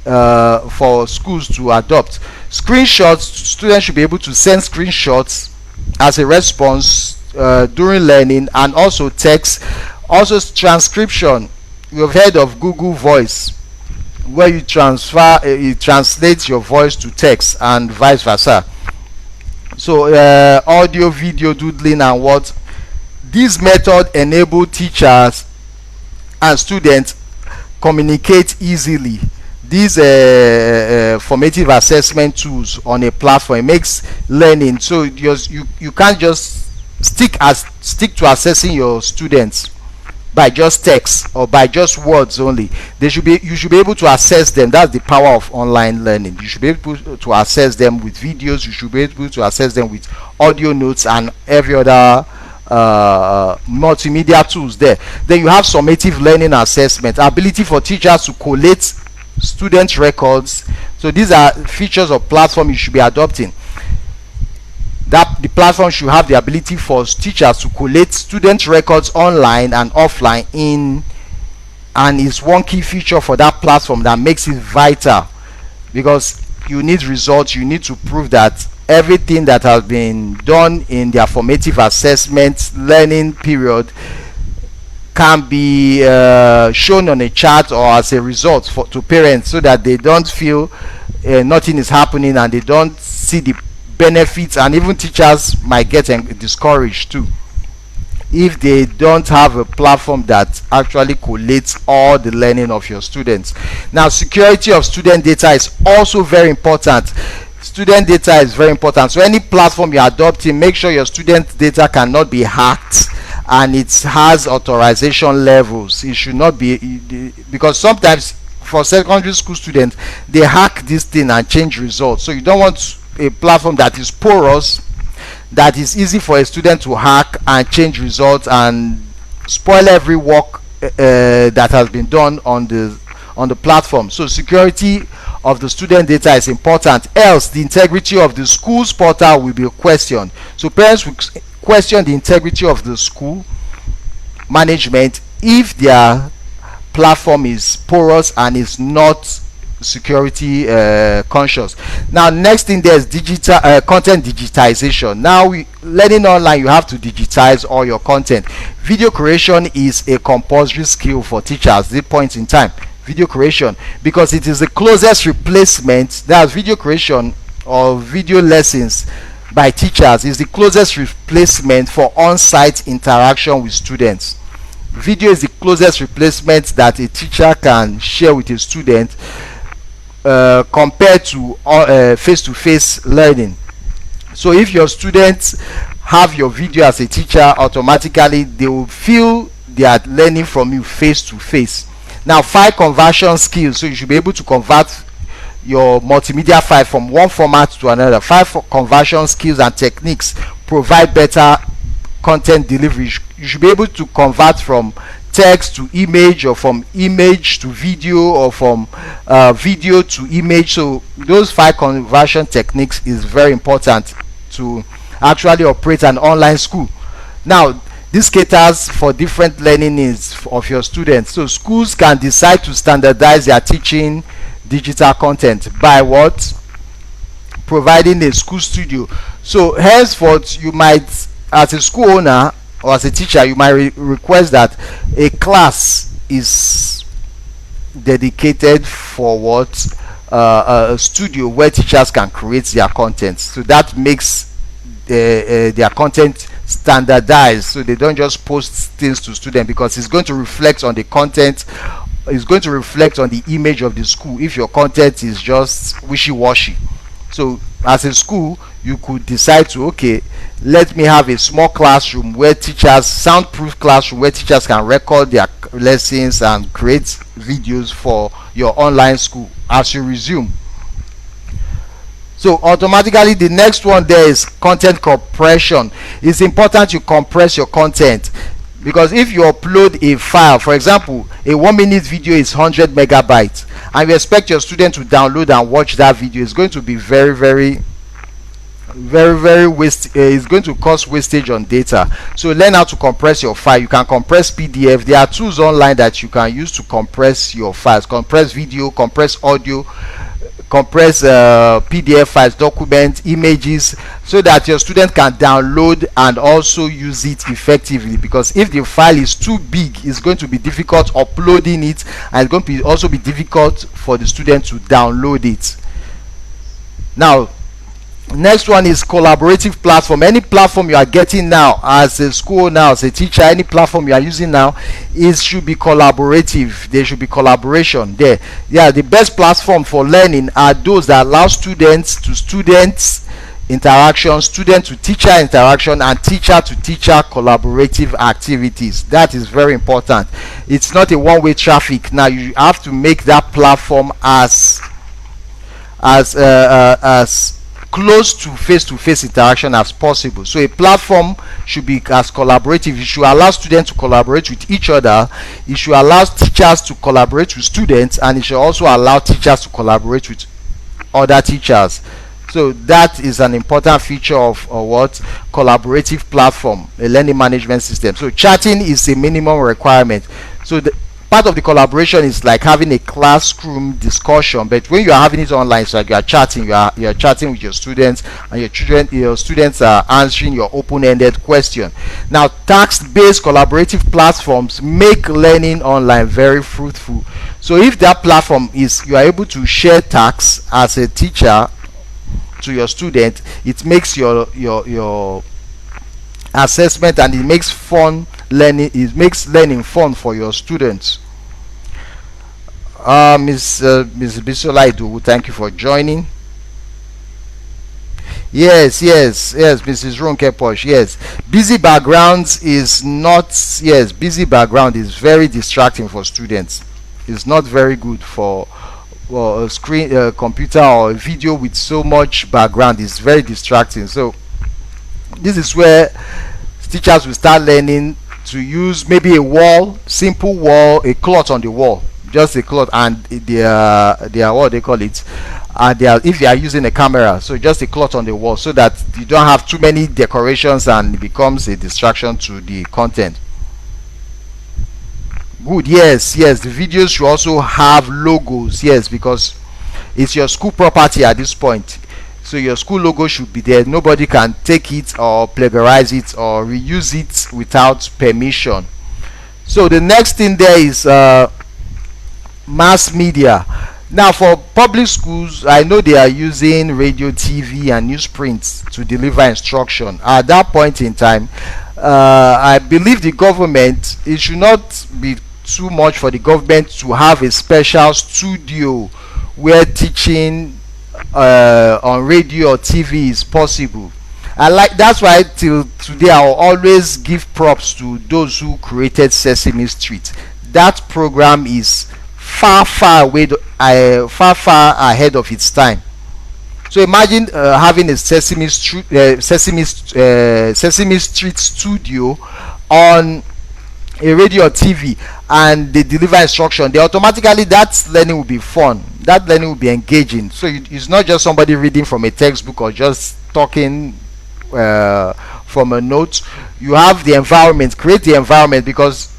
for schools to adopt. Screenshots, students should be able to send screenshots as a response during learning, and also text, also transcription. You've heard of Google Voice, where you it translates your voice to text and vice versa. So audio, video, doodling, and what this method enable teachers and students communicate easily. These formative assessment tools on a platform, it makes learning, so you can't just stick to assessing your students by just text or by just words only. You should be able to assess them. That's the power of online learning. You should be able to assess them with videos, you should be able to assess them with audio notes and every other multimedia tools there. Then you have summative learning assessment, ability for teachers to collate student records. So these are features of platform you should be adopting. That the platform should have the ability for teachers to collate student records online and offline and is one key feature for that platform that makes it vital, because you need results. You need to prove that everything that has been done in their formative assessment learning period can be shown on a chart or as a result to parents, so that they don't feel nothing is happening and they don't see the benefits. And even teachers might get discouraged too if they don't have a platform that actually collates all the learning of your students. Now, security of student data is also very important. Student data is very important. So any platform you're adopting, make sure your student data cannot be hacked and it has authorization levels. It should not be, because sometimes for secondary school students, they hack this thing and change results. So you don't want a platform that is porous, that is easy for a student to hack and change results and spoil every work that has been done on the platform. So security of the student data is important, else the integrity of the school's portal will be questioned. So parents will question the integrity of the school management if their platform is porous and is not security conscious. Now, next thing, there's digital content digitization. Now, learning online, you have to digitize all your content. Video creation is a compulsory skill for teachers at this point in time. Video creation, because it is the closest replacement. That's video creation or video lessons by teachers is the closest replacement for on-site interaction with students. Video is the closest replacement that a teacher can share with a student compared to face-to-face learning. So if your students have your video as a teacher, automatically they will feel they are learning from you face-to-face. Now, file conversion skills. So you should be able to convert your multimedia file from one format to another. File conversion skills and techniques provide better content delivery. You should be able to convert from text to image, or from image to video, or from video to image. So those file conversion techniques is very important to actually operate an online school. Now, this caters for different learning needs of your students. So schools can decide to standardize their teaching digital content by what? Providing a school studio. So henceforth, you might, as a school owner or as a teacher, you might request that a class is dedicated for what a studio where teachers can create their content. So that makes their content standardized, so they don't just post things to students, because it's going to reflect on the content, it's going to reflect on the image of the school if your content is just wishy-washy. So as a school, you could decide to, okay, let me have a small classroom where teachers, soundproof classroom where teachers can record their lessons and create videos for your online school as you resume. So automatically the next one there is content compression. It's important you compress your content, because if you upload a file, for example, a 1 minute video is 100 megabytes, and you expect your student to download and watch that video, it's going to be very waste. It's going to cause wastage on data. So learn how to compress your file. You can compress PDF. There are tools online that you can use to compress your files, compress video, compress audio, compress PDF files, document images, so that your student can download and also use it effectively. Because if the file is too big, it's going to be difficult uploading it, and it's going to also be difficult for the student to download it. Now, next one is collaborative platform. Any platform you are getting now as a school, now as a teacher, any platform you are using now, it should be collaborative. There should be collaboration there. Yeah, the best platform for learning are those that allow students to students interaction, student to teacher interaction, and teacher to teacher collaborative activities. That is very important. It's not a one-way traffic. Now you have to make that platform as close to face-to-face interaction as possible. So a platform should be as collaborative. It should allow students to collaborate with each other. It should allow teachers to collaborate with students, and it should also allow teachers to collaborate with other teachers. So that is an important feature of what collaborative platform, a learning management system. So chatting is a minimum requirement. So the part of the collaboration is like having a classroom discussion, but when you are having it online, it's like you are chatting with your students, and your students are answering your open-ended question. Now, task-based collaborative platforms make learning online very fruitful. So if that platform is, you are able to share tasks as a teacher to your student, it makes your assessment, and it makes fun learning, it makes learning fun for your students. Ms. Bisola Idowu, thank you for joining. Yes, Mrs. Ronke Posh. Yes, busy backgrounds is not. Yes, busy background is very distracting for students. It's not very good for a screen, computer, or a video with so much background. Is very distracting. So this is where teachers will start learning to use maybe a wall, simple wall, a cloth on the wall, just a cloth, and their what they call it, and if you are using a camera, so just a cloth on the wall, so that you don't have too many decorations and it becomes a distraction to the content. Good. Yes, the videos should also have logos. Yes, because it's your school property at this point. So your school logo should be there. Nobody can take it or plagiarize it or reuse it without permission. So the next thing there is mass media. Now for public schools, I know they are using radio, TV, and newsprint to deliver instruction. At that point in time, I believe the government, it should not be too much for the government to have a special studio where teaching on radio or TV is possible. That's why till today I'll always give props to those who created Sesame Street. That program is far ahead of its time. So imagine having a Sesame Street studio on a radio or TV, and they deliver instruction. They automatically, that learning will be fun. That learning will be engaging. So it's not just somebody reading from a textbook or just talking from a note. You have the environment, create the environment, because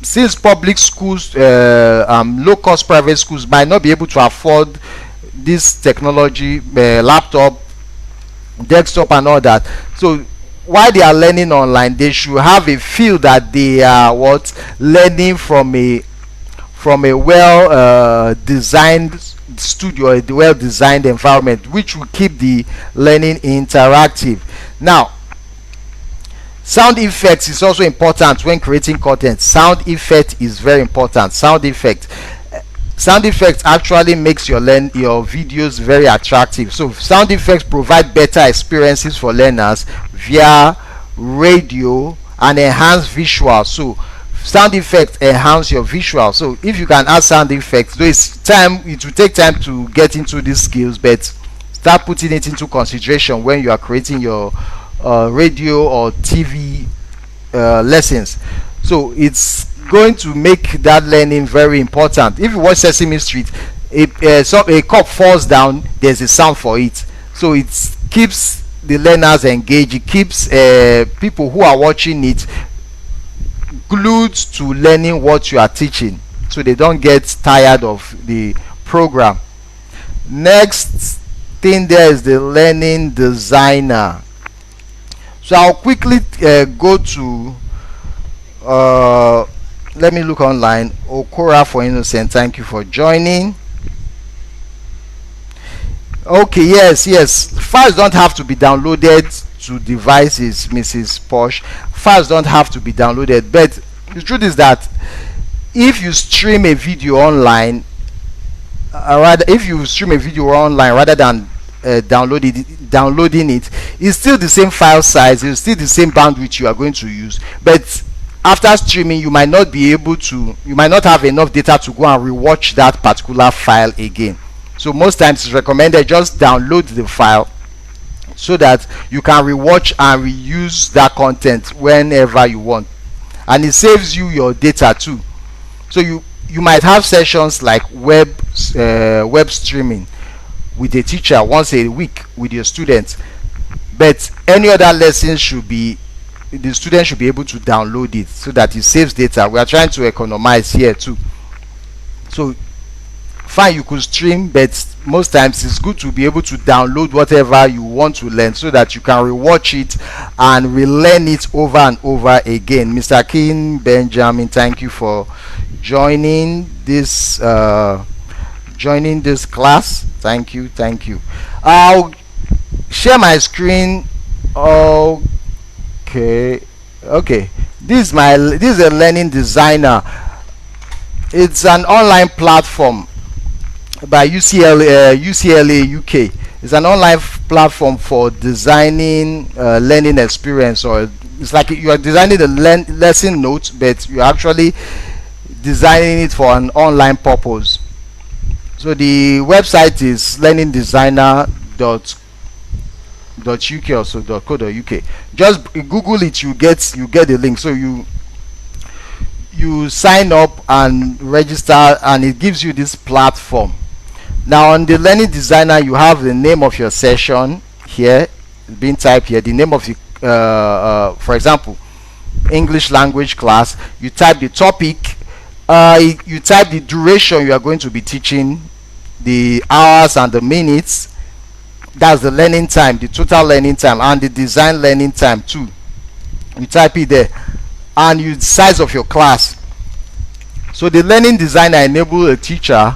since public schools, low-cost private schools might not be able to afford this technology, laptop, desktop, and all that. So while they are learning online, they should have a feel that they are learning from from a well designed studio, a well designed environment, which will keep the learning interactive. Now, sound effects is also important when creating content. Sound effect is very important. Sound effect actually makes your videos very attractive. So sound effects provide better experiences for learners via radio and enhance visual. So sound effects enhance your visual. So if you can add sound effects, though it will take time to get into these skills, but start putting it into consideration when you are creating your radio or TV lessons. So it's going to make that learning very important. If you watch Sesame Street, a cup falls down, there's a sound for it. So it keeps the learners engaged. It keeps people who are watching it glued to learning what you are teaching, so they don't get tired of the program. Next thing there is the learning designer. So I'll quickly go to let me look online. Okora for Innocent, thank you for joining. Okay, yes, files don't have to be downloaded to devices, Mrs. Posh. Files don't have to be downloaded, but the truth is that if you stream a video online, rather than downloading it, it's still the same file size, it's still the same bandwidth you are going to use. But after streaming, you might not have enough data to go and rewatch that particular file again. So most times it's recommended just download the file so that you can rewatch and reuse that content whenever you want, and it saves you your data too. So you might have sessions like web streaming with a teacher once a week with your students, but any other lesson the student should be able to download it so that it saves data. We are trying to economize here too. So fine, you could stream, but most times it's good to be able to download whatever you want to learn so that you can rewatch it and relearn it over and over again. Mr. King Benjamin, thank you for joining this class. Thank you. I'll share my screen. Okay, this is a learning designer. It's an online platform by UCLA UK. It's an online platform for designing learning experience, or it's like you are designing the lesson notes, but you're actually designing it for an online purpose. So the website is learningdesigner.uk also .co.uk. Just Google it, you get the link. So you sign up and register, and it gives you this platform. Now on the learning designer, you have the name of your session here being typed here, the name of the for example, English language class. You type the topic, you type the duration you are going to be teaching, the hours and the minutes. That's the learning time, the total learning time, and the design learning time too. You type it there, and the size of your class. So the learning designer enable a teacher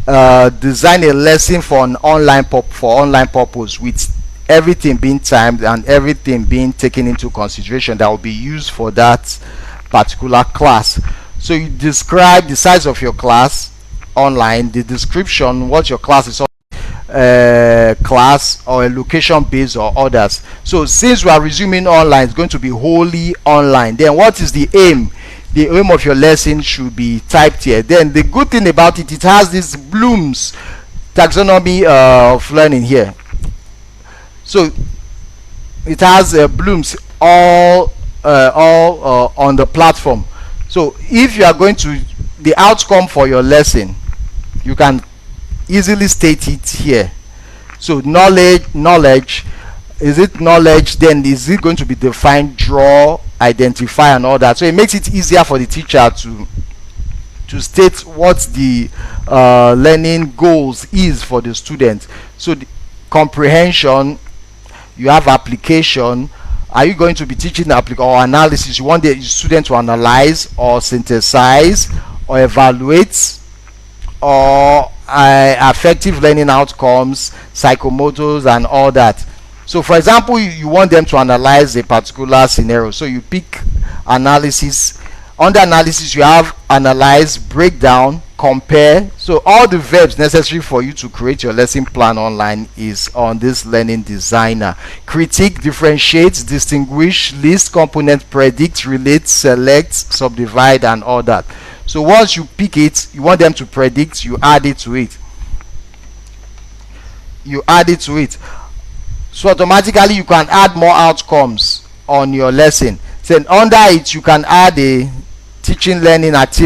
design a lesson for an online purpose, with everything being timed and everything being taken into consideration that will be used for that particular class. So you describe the size of your class online, the description, what your class is, class or a location based or others. So since we are resuming online, it's going to be wholly online. Then what is the aim? The aim of your lesson should be typed here. Then the good thing about it has this Bloom's taxonomy of learning here. So it has Bloom's all on the platform. So if you are going to, the outcome for your lesson, you can easily state it here. So knowledge, is it knowledge? Then is it going to be defined, draw, identify, and all that? So it makes it easier for the teacher to state what the learning goals is for the student. So the comprehension, you have application. Are you going to be teaching or analysis? You want the student to analyze or synthesize or evaluate, or affective learning outcomes, psychomotors, and all that. So for example, you want them to analyze a particular scenario, so you pick analysis. Under analysis, you have analyze, break down, compare. So all the verbs necessary for you to create your lesson plan online is on this learning designer. Critique, differentiate, distinguish, list, component, predict, relate, select, subdivide, and all that. So once you pick it, you want them to predict, you add it to it. So automatically you can add more outcomes on your lesson. Then under it, you can add a teaching learning activity